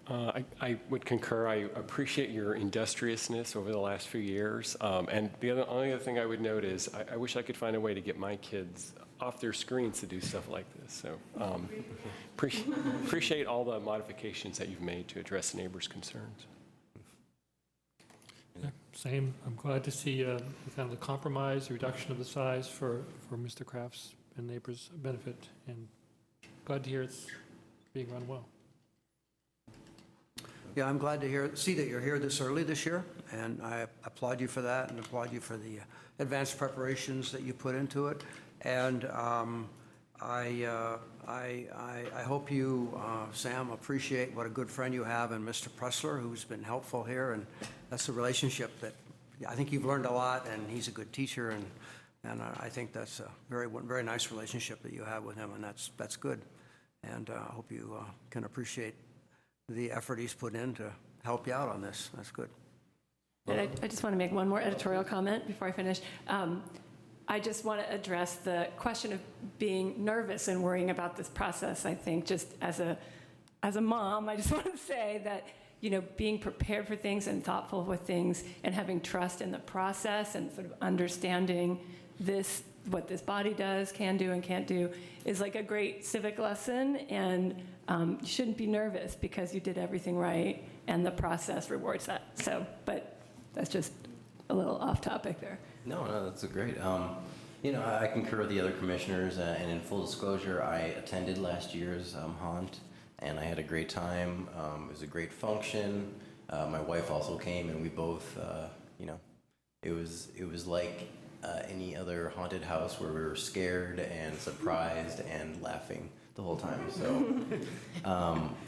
I would concur. I appreciate your industriousness over the last few years. And the only other thing I would note is I wish I could find a way to get my kids off their screens to do stuff like this. So appreciate all the modifications that you've made to address neighbors' concerns. same. I'm glad to see kind of the compromise, the reduction of the size for Mr. Kraft's and neighbors' benefit, and glad to hear it's being run well. Yeah, I'm glad to see that you're here this early this year, and I applaud you for that and applaud you for the advanced preparations that you put into it. And I hope you, Sam, appreciate what a good friend you have in Mr. Pressler, who's been helpful here, and that's a relationship that I think you've learned a lot, and he's a good teacher, and I think that's a very nice relationship that you have with him, and that's good. And I hope you can appreciate the effort he's put in to help you out on this. That's good. And I just want to make one more editorial comment before I finish. I just want to address the question of being nervous and worrying about this process. I think just as a mom, I just want to say that, you know, being prepared for things and thoughtful with things and having trust in the process and sort of understanding what this body does, can do, and can't do, is like a great civic lesson. And you shouldn't be nervous because you did everything right, and the process rewards that. So, but that's just a little off topic there. No, that's great. You know, I concur with the other commissioners, and in full disclosure, I attended last year's haunt, and I had a great time. It was a great function. My wife also came, and we both, you know, it was like any other haunted house where we were scared and surprised and laughing the whole time. So,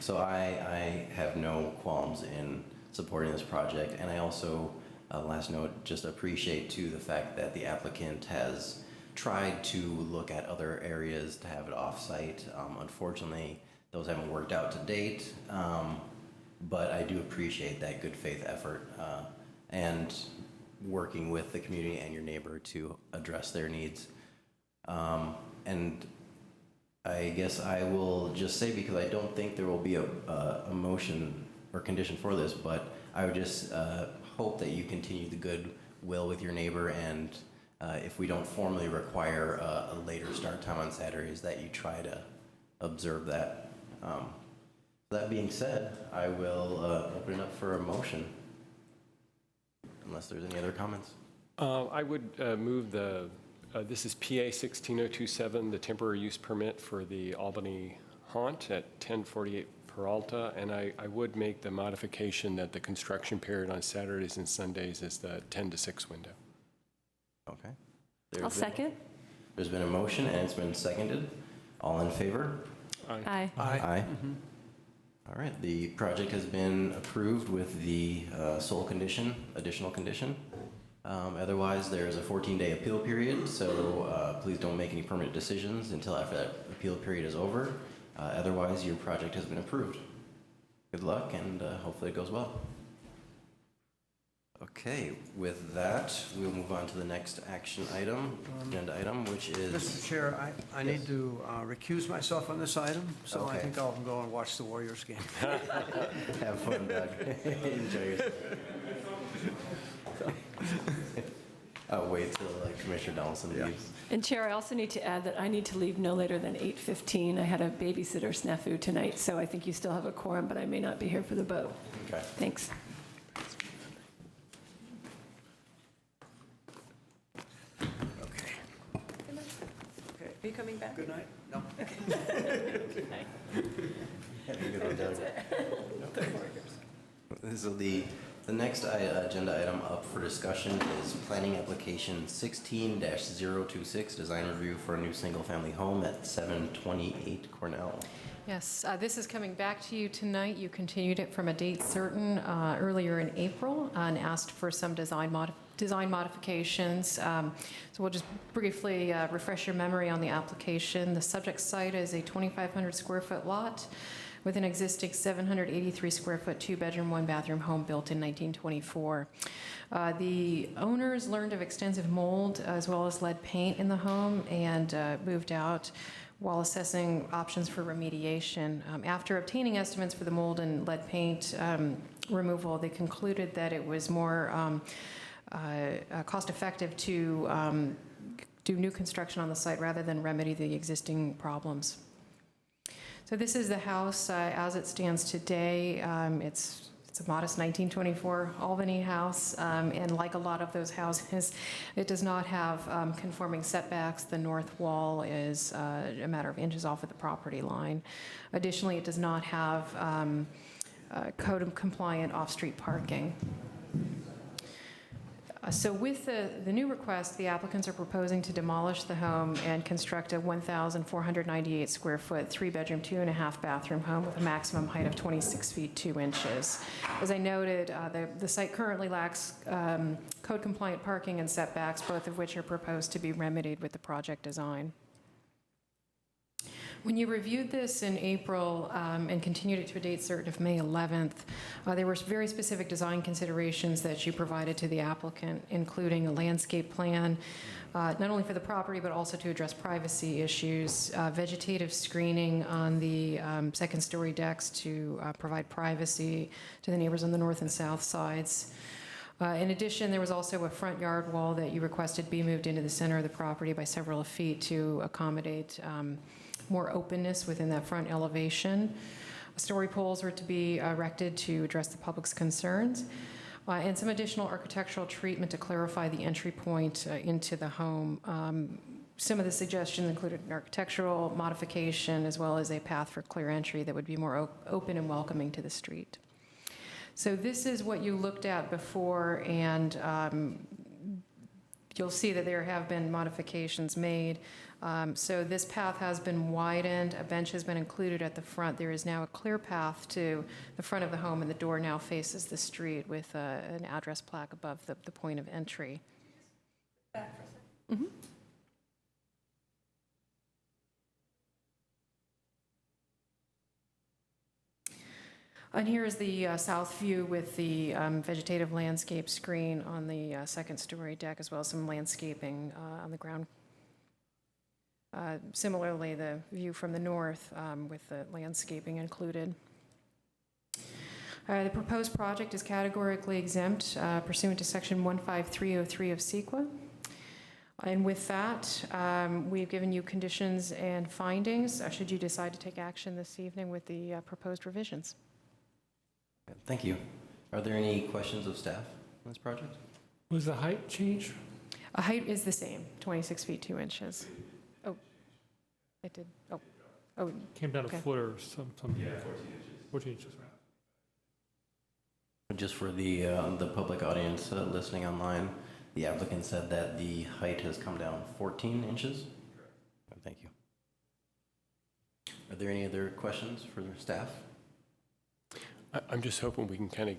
so I have no qualms in supporting this project, and I also, last note, just appreciate too the fact that the applicant has tried to look at other areas to have it off-site. Unfortunately, those haven't worked out to date, but I do appreciate that good faith effort and working with the community and your neighbor to address their needs. And I guess I will just say, because I don't think there will be a motion or condition for this, but I would just hope that you continue the good will with your neighbor, and if we don't formally require a later start time on Saturdays, that you try to observe that. That being said, I will open it up for a motion, unless there's any other comments. I would move this is PA 16027, the temporary use permit for the Albany haunt at 1048 Peralta, and I would make the modification that the construction period on Saturdays and Sundays is the 10 to 6 window. Okay. I'll second. There's been a motion, and it's been seconded. All in favor? Aye. Aye. All right, the project has been approved with the sole condition, additional condition. Otherwise, there's a 14-day appeal period, so please don't make any permanent decisions until after that appeal period is over. Otherwise, your project has been approved. Good luck, and hopefully it goes well. Okay, with that, we'll move on to the next agenda item, which is... Mr. Chair, I need to recuse myself on this item, so I Okay. think I'll go and watch the Warriors game. Have fun, Doug. Enjoy yourself. I'll wait till Commissioner Donaldson leaves. And Chair, I also need to add that I need to leave no later than 8:15. I had a babysitter snafu tonight, so I think you still have a quorum, but I may not be here for the vote. Okay. Thanks. Okay. Are you coming back? Good night? No. Have a good one, Doug. So the next agenda item up for discussion is planning application 16-026, design review for a new single-family home at 728 Cornell. Yes, this is coming back to you tonight. You continued it from a date certain earlier in April and asked for some design modifications. So we'll just briefly refresh your memory on the application. The subject site is a 2,500 square foot lot with an existing 783 square foot, 2-bedroom, 1-bathroom home built in 1924. The owners learned of extensive mold as well as lead paint in the home and moved out while assessing options for remediation. After obtaining estimates for the mold and lead paint removal, they concluded that it was more cost-effective to do new construction on the site rather than remedy the existing problems. So this is the house as it stands today. It's It's a modest 1924 Albany house, and like a lot of those houses, it does not have conforming setbacks. The north wall is a matter of inches off of the property line. Additionally, it does not have code-compliant off-street parking. So with the new request, the applicants are proposing to demolish the home and construct a 1,498 square foot, 3-bedroom, 2.5-bathroom home with a maximum height of 26 feet 2 inches. As I noted, the site currently lacks code-compliant parking and setbacks, both of which are proposed to be remedied with the project design. When you reviewed this in April and continued it to a date certain of May 11th, there were very specific design considerations that you provided to the applicant, including a landscape plan, not only for the property, but also to address privacy issues, vegetative screening on the second-story decks to provide privacy to the neighbors on the north and south sides. In addition, there was also a front yard wall that you requested be moved into the center of the property by several feet to accommodate more openness within that front elevation. Story poles were to be erected to address the public's concerns, and some additional architectural treatment to clarify the entry point into the home. Some of the suggestions included an architectural modification as well as a path for clear entry that would be more open and welcoming to the street. So this is what you looked at before, and you'll see that there have been modifications made. So this path has been widened, a bench has been included at the front. There is now a clear path to the front of the home, and the door now faces the street with an address plaque above the point of entry. Mm-hmm. And here is the south view with the vegetative landscape screen on the second-story deck, as well as some landscaping on the ground. Similarly, the view from the north with the landscaping included. The proposed project is categorically exempt pursuant to Section 15303 of CEQA. And with that, we've given you conditions and findings, should you decide to take action this evening with the proposed revisions. Thank you. Are there any questions of staff on this project? Was the height changed? Height is the same, 26 feet 2 inches. Oh, it did. Oh, Came down okay. a foot or some. Yeah, 14 inches. 14 inches, right. Just for the public audience listening online, the applicant said that the height has come down 14 inches? Correct. Thank you. Are there any other questions for the staff? I'm just hoping we can kind of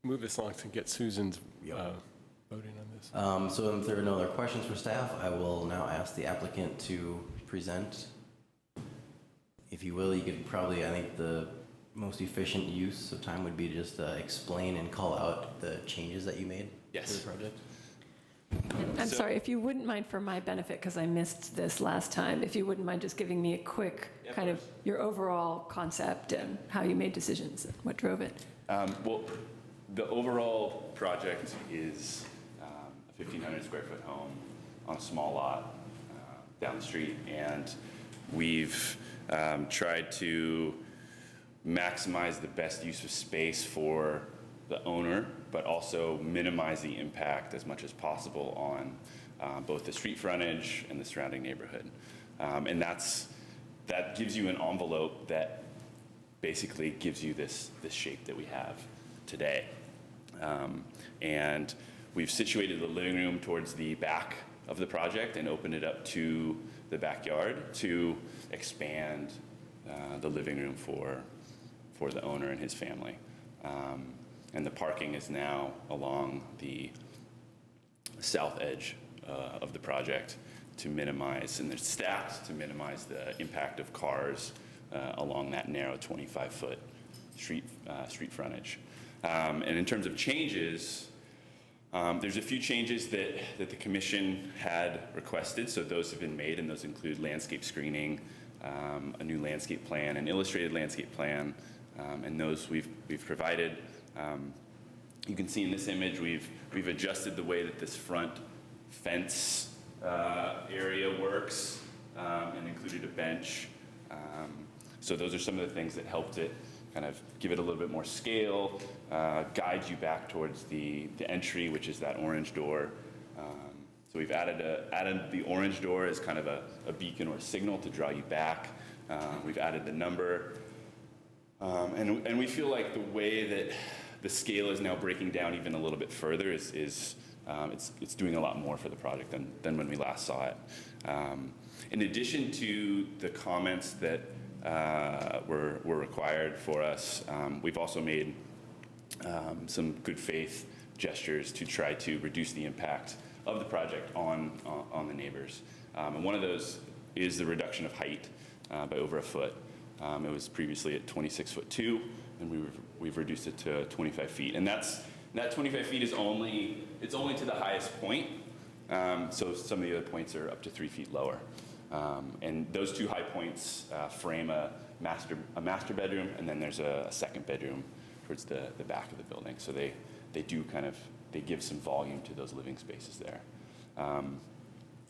move this along to get Susan's voting on this. So if there are no other questions for staff, I will now ask the applicant to present. If you will, you could probably, I think the most efficient use of time would be to just explain and call out the changes that you made to the project. I'm sorry, if you wouldn't mind, for my benefit, because I missed this last time, if you wouldn't mind just giving me a quick kind of your overall concept and how you made decisions, what drove it. Well, the overall project is a 1,500 square foot home on a small lot down the street, and we've tried to maximize the best use of space for the owner, but also minimize the impact as much as possible on both the street frontage and the surrounding neighborhood. And that gives you an envelope that basically gives you this shape that we have today. And we've situated the living room towards the back of the project and opened it up to the backyard to expand the living room for the owner and his family. And the parking is now along the south edge of the project to minimize, and they're stacked to minimize the impact of cars along that narrow 25-foot street frontage. And in terms of changes, there's a few changes that the commission had requested, so those have been made, and those include landscape screening, a new landscape plan, an illustrated landscape plan, and those we've provided. You can see in this image we've adjusted the way that this front fence area works and included a bench. So those are some of the things that helped it kind of give it a little bit more scale, guide you back towards the entry, which is that orange door. So we've added the orange door as kind of a beacon or a signal to draw you back. We've added the number. And we feel like the way that the scale is now breaking down even a little bit further is it's doing a lot more for the project than when we last saw it. In addition to the comments that were required for us, we've also made some good faith gestures to try to reduce the impact of the project on the neighbors. And one of those is the reduction of height by over a foot. It was previously at 26'2", and we've reduced it to 25 feet. And that 25 feet is only to the highest point. So some of the other points are up to 3 feet lower. And those two high points frame a master bedroom, and then there's a second bedroom towards the back of the building. So they give some volume to those living spaces there.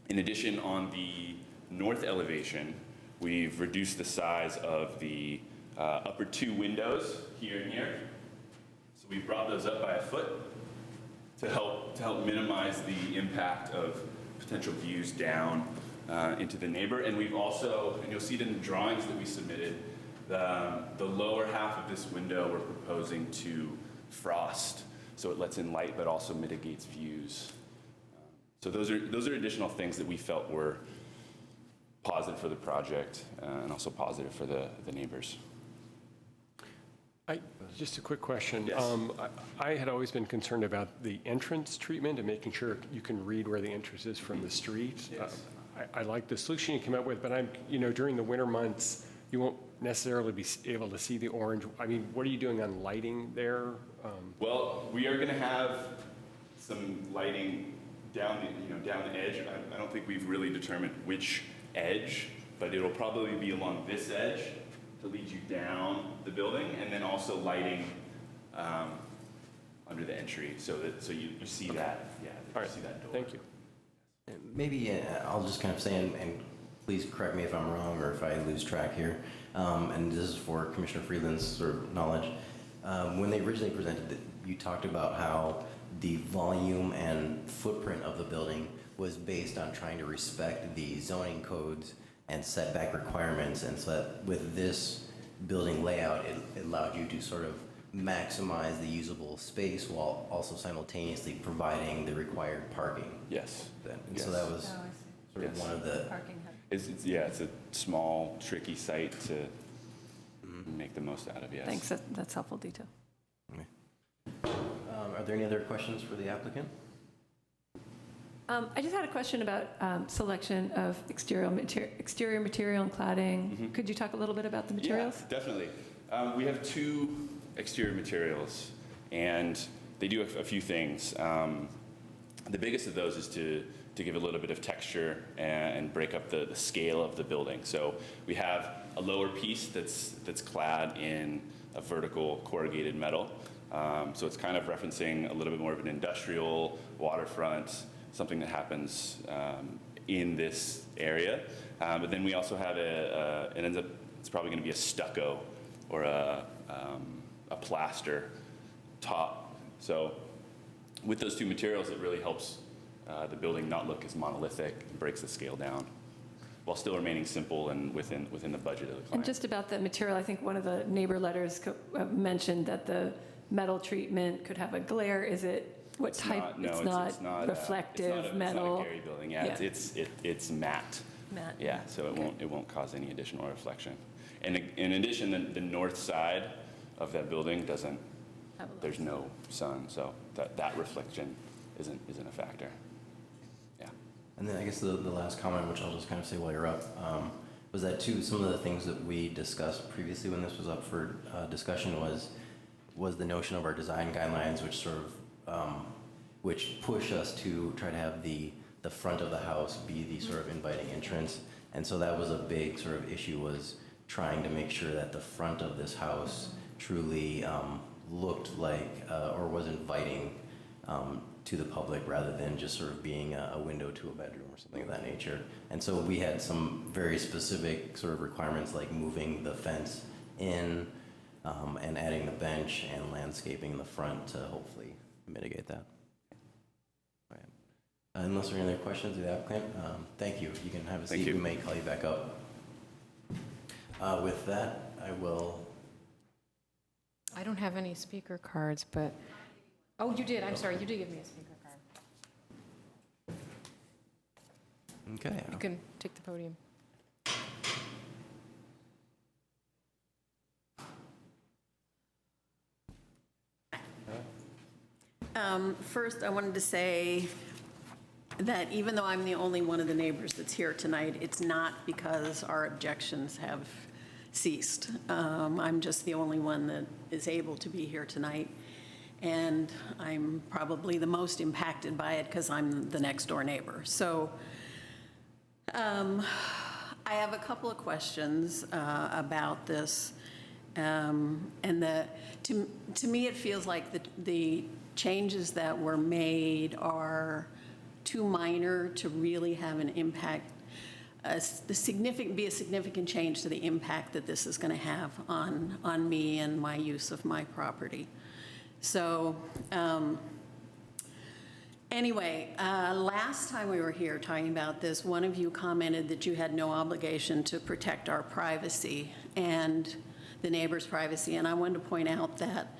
In addition, on the north elevation, we've reduced the size of the upper two windows here and here. So we brought those up by a foot to help minimize the impact of potential views down into the neighbor. And we've also, and you'll see it in the drawings that we submitted, the lower half of this window we're proposing to frost, so it lets in light but also mitigates views. So those are additional things that we felt were positive for the project and also positive for the neighbors. Just a quick question. Yes. I had always been concerned about the entrance treatment and making sure you can read where the entrance is from the street. Yes. I like the solution you came up with, but during the winter months, you won't necessarily be able to see the orange. I mean, what are you doing on lighting there? Well, we are going to have some lighting down the edge. I don't think we've really determined which edge, but it'll probably be along this edge to lead you down the building, and then also lighting under the entry, so you see that. Yeah, All right. You see that door. Thank you. Maybe I'll just kind of say, and please correct me if I'm wrong or if I lose track here, and this is for Commissioner Freeland's sort of knowledge. When they originally presented it, you talked about how the volume and footprint of the building was based on trying to respect the zoning codes and setback requirements, and so that with this building layout, it allowed you to sort of maximize the usable space while also simultaneously providing the required parking. Yes. And Yes. so that was sort of Yes. one of the... Parking hub. It's a small, tricky site to make the most out of, yes. Thanks, that's helpful detail. Are there any other questions for the applicant? I just had a question about selection of exterior material and cladding. Mm-hmm. Could you talk a little bit about the materials? Yeah, definitely. We have two exterior materials, and they do a few things. The biggest of those is to give a little bit of texture and break up the scale of the building. So we have a lower piece that's clad in a vertical corrugated metal. So it's kind of referencing a little bit more of an industrial waterfront, something that happens in this area. But then we also have it's probably going to be a stucco or a plaster top. So with those two materials, it really helps the building not look as monolithic and breaks the scale down while still remaining simple and within the budget of the client. And just about the material, I think one of the neighbor letters mentioned that the metal treatment could have a glare. Is it, what type? No, it's not reflective metal. It's not a Gary building. Yeah, Yeah. It's matte. Matte. Yeah, so it won't cause any additional reflection. And in addition, the north side of that building there's no sun, so that reflection isn't a factor. Yeah. And then I guess the last comment, which I'll just kind of say while you're up, was that too, some of the things that we discussed previously when this was up for discussion was the notion of our design guidelines, which sort of, which push us to try to have the front of the house be the sort of inviting entrance. And so that was a big sort of issue, was trying to make sure that the front of this house truly looked like or was inviting to the public rather than just sort of being a window to a bedroom or something of that nature. And so we had some very specific sort of requirements, like moving the fence in, and adding the bench and landscaping in the front to hopefully mitigate that. All right. Unless there are any other questions of the applicant, thank you. You can have a seat. We may call you back up. With that, I don't have any speaker cards, but, oh, you did, I'm sorry, you did give me a speaker card. Okay. You can take the podium. First, I wanted to say that even though I'm the only one of the neighbors that's here tonight, it's not because our objections have ceased. I'm just the only one that is able to be here tonight, and I'm probably the most impacted by it because I'm the next door neighbor. So I have a couple of questions about this, and to me it feels like the changes that were made are too minor to really have an impact, be a significant change to the impact that this is going to have on me and my use of my property. So anyway, last time we were here talking about this, one of you commented that you had no obligation to protect our privacy and the neighbor's privacy, and I wanted to point out that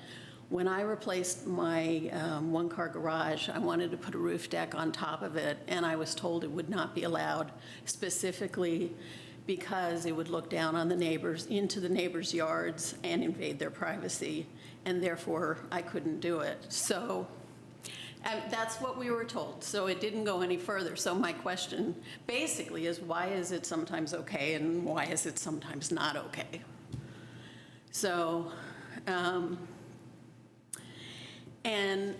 when I replaced my one-car garage, I wanted to put a roof deck on top of it, and I was told it would not be allowed, specifically because it would look down on the neighbors, into the neighbors' yards, and invade their privacy, and therefore I couldn't do it. So that's what we were told, so it didn't go any further. So my question basically is, why is it sometimes okay, and why is it sometimes not okay? So, and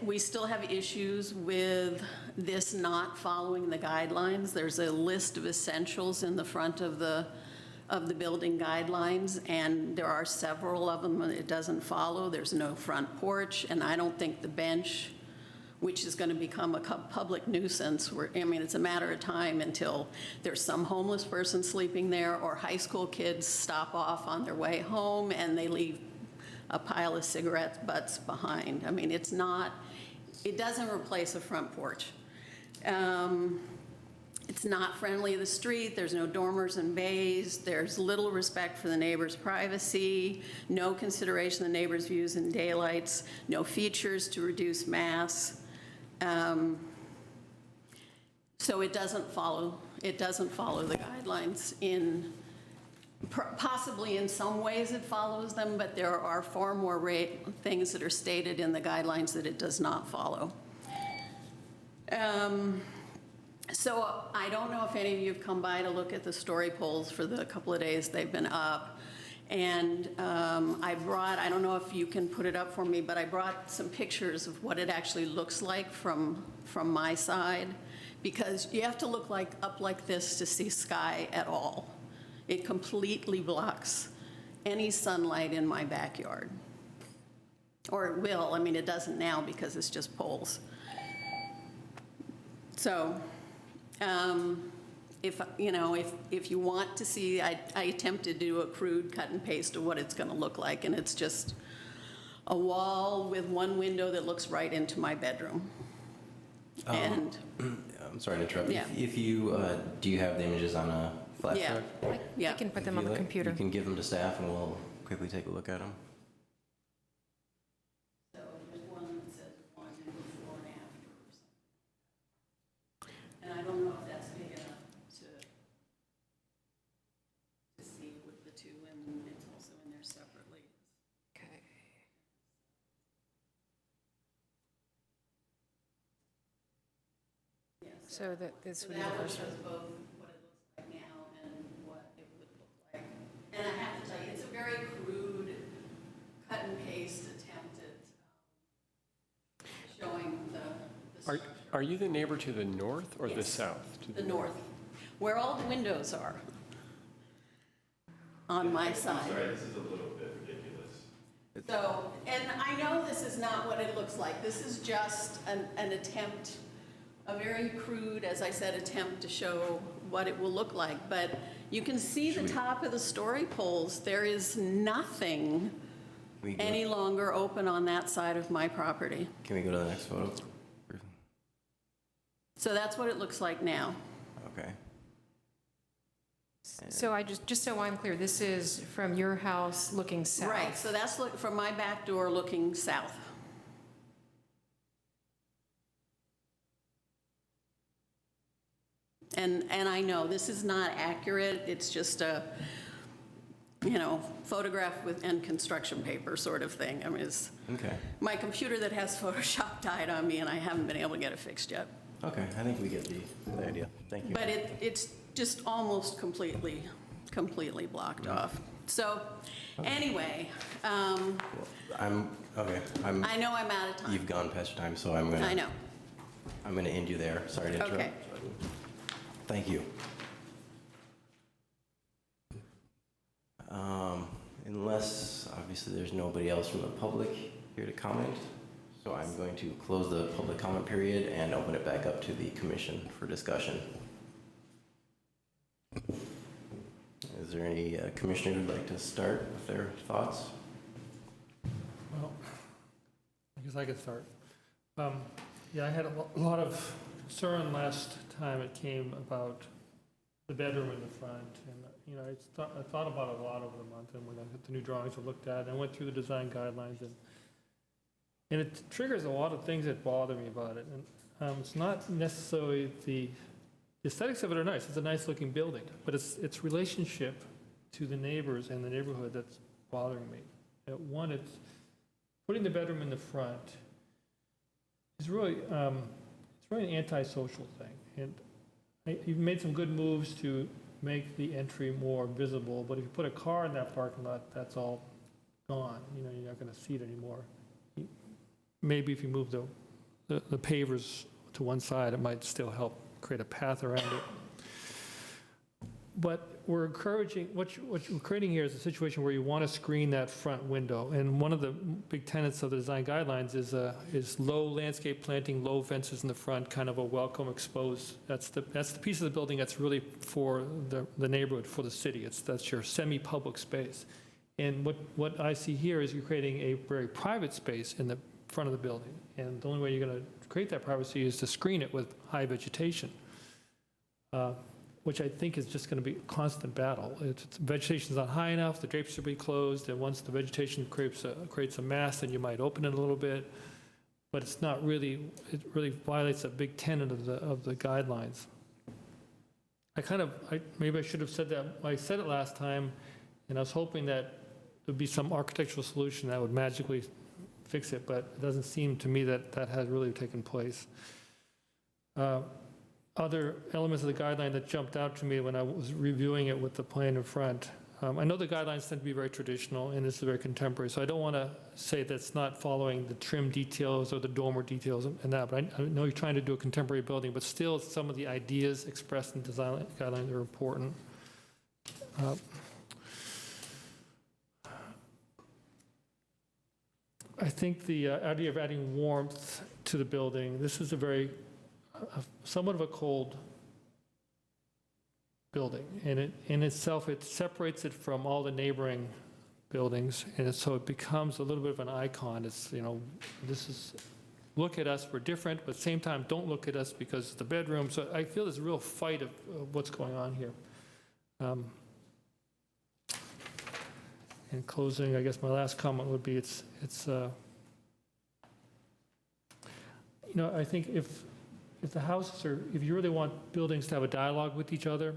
we still have issues with this not following the guidelines. There's a list of essentials in the front of the building guidelines, and there are several of them that it doesn't follow. There's no front porch, and I don't think the bench, which is going to become a public nuisance, it's a matter of time until there's some homeless person sleeping there, or high school kids stop off on their way home and they leave a pile of cigarette butts behind. It doesn't replace a front porch. It's not friendly to the street. There's no dormers and bays. There's little respect for the neighbor's privacy, no consideration of the neighbor's views and daylights, no features to reduce mass. So it doesn't follow the guidelines possibly in some ways it follows them, but there are far more things that are stated in the guidelines that it does not follow. So I don't know if any of you have come by to look at the story poles for the couple of days they've been up. And I don't know if you can put it up for me, but I brought some pictures of what it actually looks like from my side, because you have to look up like this to see sky at all. It completely blocks any sunlight in my backyard. Or it will. It doesn't now because it's just poles. So if you want to see, I attempted to do a crude cut and paste of what it's going to look like, and it's just a wall with one window that looks right into my bedroom. And I'm sorry to interrupt. Yeah. If you do you have the images on a flash drive? I can put them If on you the like, computer. You can give them to staff, and we'll quickly take a look at them. So there's one that says one before and after or something. And I don't know if that's big enough to see with the two, and it's also in there separately. Okay. Yeah, So that this would be that the one first shows one. both what it looks like now and what it would look like. And I have to tell you, it's a very crude cut and paste attempt at showing the structure. Are you the neighbor to the north or the Yes. south? The north, where all the windows are on my side. Sorry, this is a little bit ridiculous. So, and I know this is not what it looks like. This is just an attempt, a very crude, as I said, attempt to show what it will look like. But you can see the top of the story poles. There is nothing we go- any longer open on that side of my property. Can we go to the next photo? So that's what it looks like now. Okay. So just so I'm clear, this is from your house looking south? Right, so that's from my back door looking south. And I know this is not accurate, it's just a, photograph and construction paper sort of thing. I mean, it's Okay. my computer that has Photoshop died on me and I haven't been able to get it fixed yet. Okay, I think we get the idea. Thank you. But it's just almost completely blocked off. So, anyway, Okay. I know I'm out of time. You've gone past your time, so I'm gonna. I know. I'm gonna end you there. Sorry to interrupt. Okay. Thank you. Unless, obviously, there's nobody else from the public here to comment, so I'm going to close the public comment period and open it back up to the commission for discussion. Is there any commissioner who'd like to start with their thoughts? Well, I guess I could start. Yeah, I had a lot of concern last time it came about the bedroom in the front, and I thought about it a lot over the month, and when I got the new drawings I looked at, and I went through the design guidelines, and it triggers a lot of things that bother me about it. And it's not necessarily the aesthetics of it are nice. It's a nice looking building, but it's relationship to the neighbors and the neighborhood that's bothering me. One, it's putting the bedroom in the front is really it's really an antisocial thing. And you've made some good moves to make the entry more visible, but if you put a car in that parking lot, that's all gone. You're not going to see it anymore. Maybe if you move the pavers to one side, it might still help create a path around it. But we're encouraging, what you're creating here is a situation where you want to screen that front window. And one of the big tenets of the design guidelines is low landscape planting, low fences in the front, kind of a welcome exposed. That's the piece of the building that's really for the neighborhood, for the city. That's your semi-public space. And what I see here is you're creating a very private space in the front of the building. And the only way you're going to create that privacy is to screen it with high vegetation. Which I think is just going to be a constant battle. Vegetation's not high enough, the drapes should be closed, and once the vegetation creates a mass, then you might open it a little bit, but it's not really, it really violates a big tenet of the guidelines. Maybe I should have said that, I said it last time, and I was hoping that there'd be some architectural solution that would magically fix it, but it doesn't seem to me that has really taken place. Other elements of the guideline that jumped out to me when I was reviewing it with the plan in front. I know the guidelines tend to be very traditional and this is very contemporary, so I don't want to say that's not following the trim details or the dormer details and that, but I know you're trying to do a contemporary building, but still some of the ideas expressed in design guidelines are important. I think the idea of adding warmth to the building, this is somewhat of a cold building, and in itself, it separates it from all the neighboring buildings, and so it becomes a little bit of an icon. It's, look at us, we're different, but at the same time, don't look at us because it's the bedroom. So I feel there's a real fight of what's going on here. In closing, I guess my last comment would be I think if the houses if you really want buildings to have a dialogue with each other,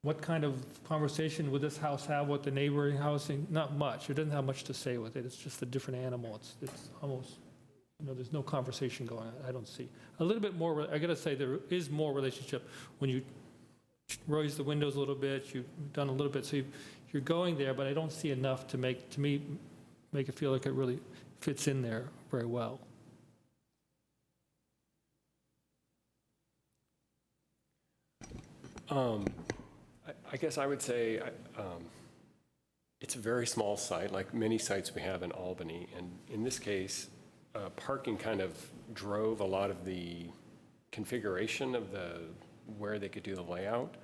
what kind of conversation would this house have with the neighboring housing? Not much. It doesn't have much to say with it. It's just a different animal. It's almost, there's no conversation going on. I don't see. A little bit more, I got to say, there is more relationship when you raise the windows a little bit. You've done a little bit. So you're going there, but I don't see enough to make it feel like it really fits in there very well. I guess I would say it's a very small site, like many sites we have in Albany. And in this case, parking kind of drove a lot of the configuration of where they could do the layout.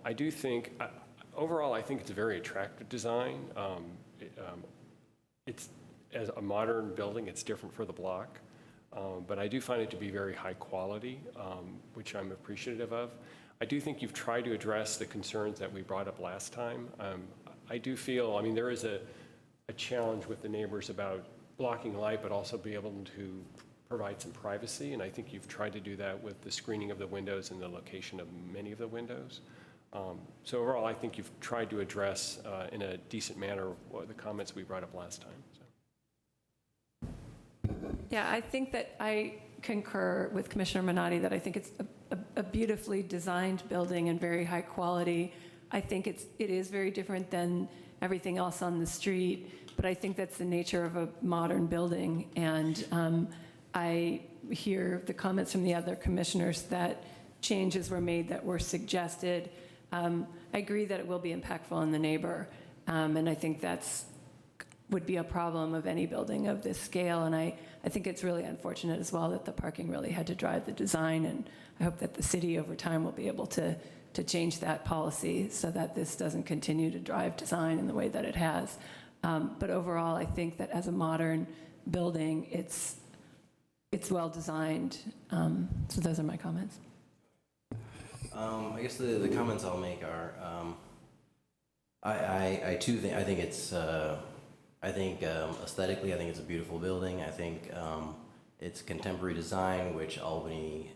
I do think, overall, I think it's a very attractive design. as a modern building, it's different for the block. But I do find it to be very high quality, which I'm appreciative of. I do think you've tried to address the concerns that we brought up last time. I do feel, I mean, there is a challenge with the neighbors about blocking light, but also be able to provide some privacy, and I think you've tried to do that with the screening of the windows and the location of many of the windows. So overall, I think you've tried to address in a decent manner the comments we brought up last time. So. Yeah, I think that I concur with Commissioner Minotti that I think it's a beautifully designed building and very high quality. I think it is very different than everything else on the street, but I think that's the nature of a modern building. And I hear the comments from the other commissioners that changes were made that were suggested. I agree that it will be impactful on the neighbor, and I think that's would be a problem of any building of this scale. And I think it's really unfortunate as well that the parking really had to drive the design, and I hope that the city over time will be able to change that policy so that this doesn't continue to drive design in the way that it has. But overall, I think that as a modern building, it's well designed. So those are my comments. I guess the comments I'll make are, I too think, I think it's, aesthetically, I think it's a beautiful building. I think it's contemporary design, which Albany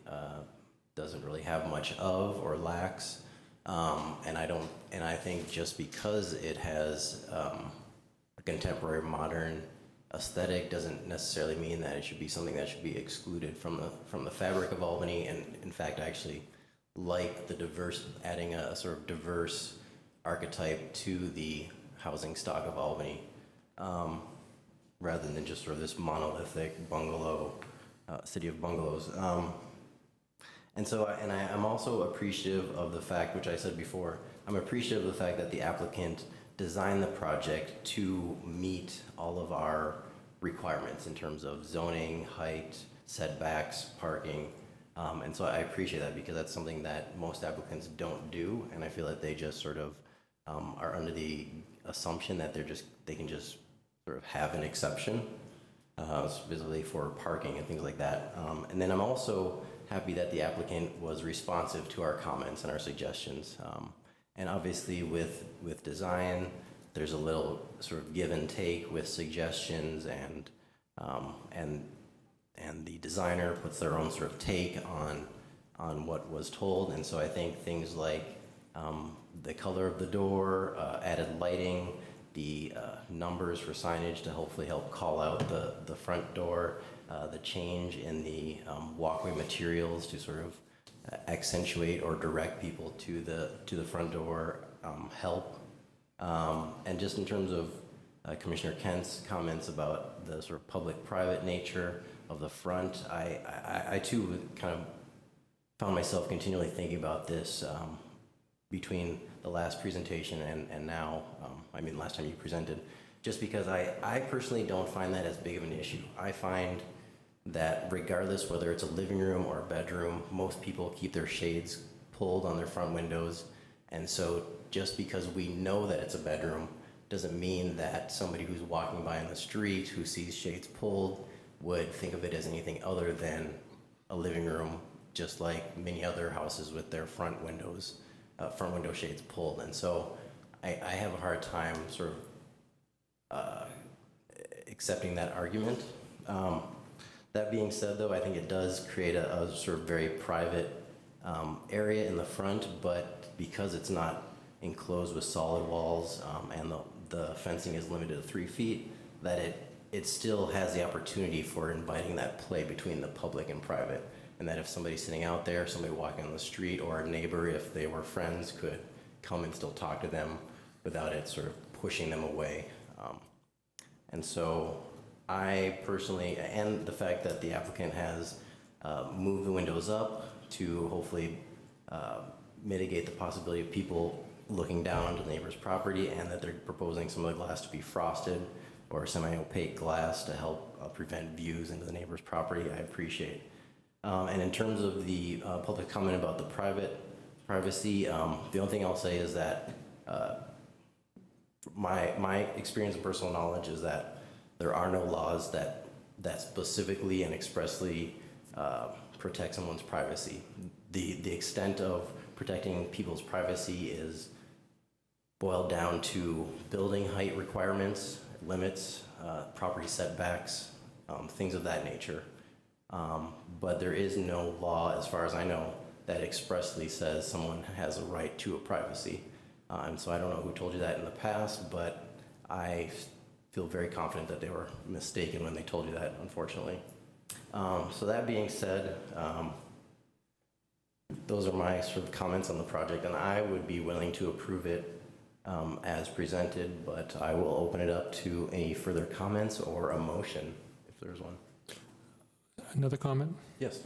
doesn't really have much of or lacks. And I think just because it has a contemporary modern aesthetic doesn't necessarily mean that it should be something that should be excluded from the fabric of Albany. And in fact, I actually like the adding a sort of diverse archetype to the housing stock of Albany, rather than just sort of this monolithic bungalow, city of bungalows. And so, I'm also appreciative of the fact, which I said before, I'm appreciative of the fact that the applicant designed the project to meet all of our requirements in terms of zoning, height, setbacks, parking. And so I appreciate that, because that's something that most applicants don't do, and I feel that they just sort of are under the assumption that they can just sort of have an exception, specifically for parking and things like that. And then I'm also happy that the applicant was responsive to our comments and our suggestions. And obviously with design, there's a little sort of give and take with suggestions, and the designer puts their own sort of take on what was told. And so I think things like the color of the door, added lighting, the numbers for signage to hopefully help call out the front door, the change in the walkway materials to sort of accentuate or direct people to the front door help. And just in terms of Commissioner Kent's comments about the sort of public-private nature of the front, I too kind of found myself continually thinking about this between the last presentation and now, last time you presented, just because I personally don't find that as big of an issue. I find that regardless whether it's a living room or a bedroom, most people keep their shades pulled on their front windows. And so just because we know that it's a bedroom doesn't mean that somebody who's walking by on the street who sees shades pulled would think of it as anything other than a living room, just like many other houses with their front window shades pulled. And so I have a hard time sort of accepting that argument. That being said, though, I think it does create a sort of very private area in the front, but because it's not enclosed with solid walls and the fencing is limited to 3 feet, that it still has the opportunity for inviting that play between the public and private. And that if somebody's sitting out there, somebody walking on the street, or a neighbor, if they were friends, could come and still talk to them without it sort of pushing them away. And so I personally, and the fact that the applicant has moved the windows up to hopefully mitigate the possibility of people looking down onto the neighbor's property, and that they're proposing some of the glass to be frosted or semi-opaque glass to help prevent views into the neighbor's property, I appreciate. And in terms of the public comment about the privacy, the only thing I'll say is that my experience and personal knowledge is that there are no laws that specifically and expressly protect someone's privacy. The extent of protecting people's privacy is boiled down to building height requirements, limits, property setbacks, things of that nature. But there is no law, as far as I know, that expressly says someone has a right to a privacy. And so I don't know who told you that in the past, but I feel very confident that they were mistaken when they told you that, unfortunately. So that being said, those are my sort of comments on the project, and I would be willing to approve it as presented, but I will open it up to any further comments or a motion, if there's one. Another comment? Yes.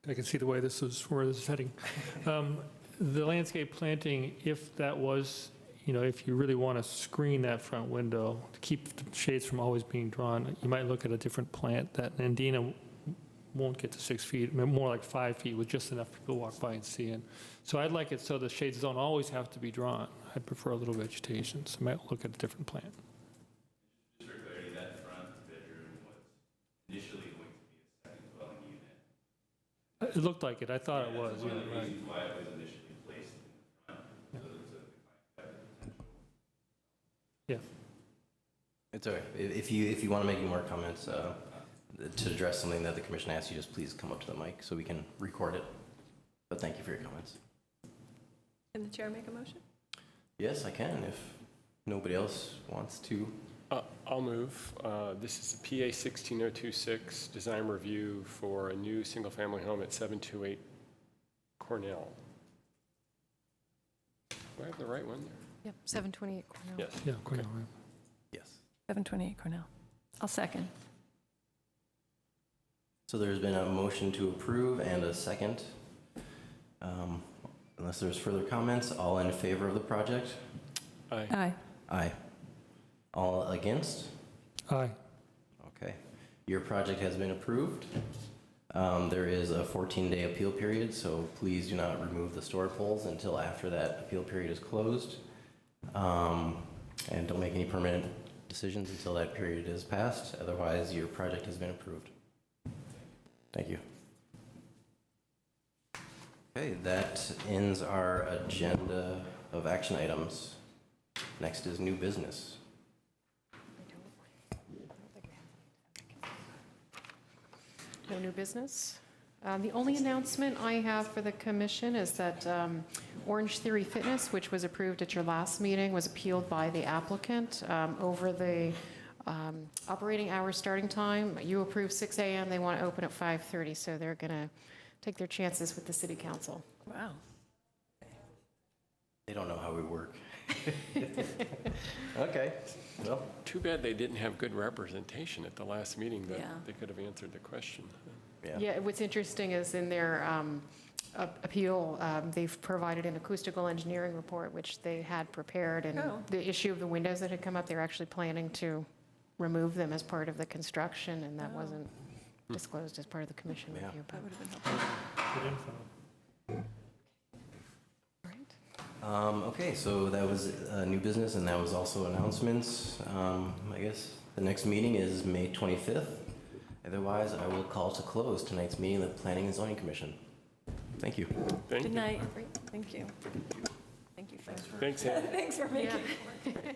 I can see the way this is, where this is heading. The landscape planting, if that was, if you really want to screen that front window, to keep the shades from always being drawn, you might look at a different plant that Nandina won't get to 6 feet, more like 5 feet, with just enough people to walk by and see in. So I'd like it so the shades don't always have to be drawn. I'd prefer a little vegetation, so I might look at a different plant. Just for clarity, that front bedroom was initially going to be a second dwelling unit. It looked like it. I thought it was. That's one of the Right. reasons why it was initially placed in the front, so that it could potential. Yeah. It's all right. If you want to make any more comments to address something that the commission asked you, just please come up to the mic so we can record it. But thank you for your comments. Can the chair make a motion? Yes, I can, if nobody else wants to. I'll move. This is the PA 16026 design review for a new single-family home at 728 Cornell. Do I have the right one there? Yep, 728 Cornell. Yes. Yeah, Cornell, right. Yes. 728 Cornell. I'll second. So there's been a motion to approve and a second. Unless there's further comments, all in favor of the project? Aye. Aye. Aye. All against? Aye. Okay. Your project has been approved. There is a 14-day appeal period, so please do not remove the stored poles until after that appeal period is closed. And don't make any permanent decisions until that period is passed. Otherwise, your project has been approved. Thank you. Okay, that ends our agenda of action items. Next is new business. No new business. The only announcement I have for the commission is that Orange Theory Fitness, which was approved at your last meeting, was appealed by the applicant over the operating hour starting time. You approved 6 a.m. They want to open at 5:30, so they're going to take their chances with the city council. Wow. They don't know how we work. Okay, well. Too bad they didn't have good representation at the last meeting, that Yeah. they could have answered the question. Yeah, what's interesting is in their appeal, they've provided an acoustical engineering report, which they had prepared, and Oh. the issue of the windows that had come up, they're actually planning to remove them as part of the construction, and that wasn't disclosed as part of the commission Yeah. review. That would have been helpful. Good info. Okay, so that was new business, and that was also announcements. I guess the next meeting is May 25th. Otherwise, I will call to close tonight's meeting of the Planning and Zoning Commission. Thank you. Thank Good you. night. Thank you. Thank you. Thanks, Ann. Thanks for making Yeah.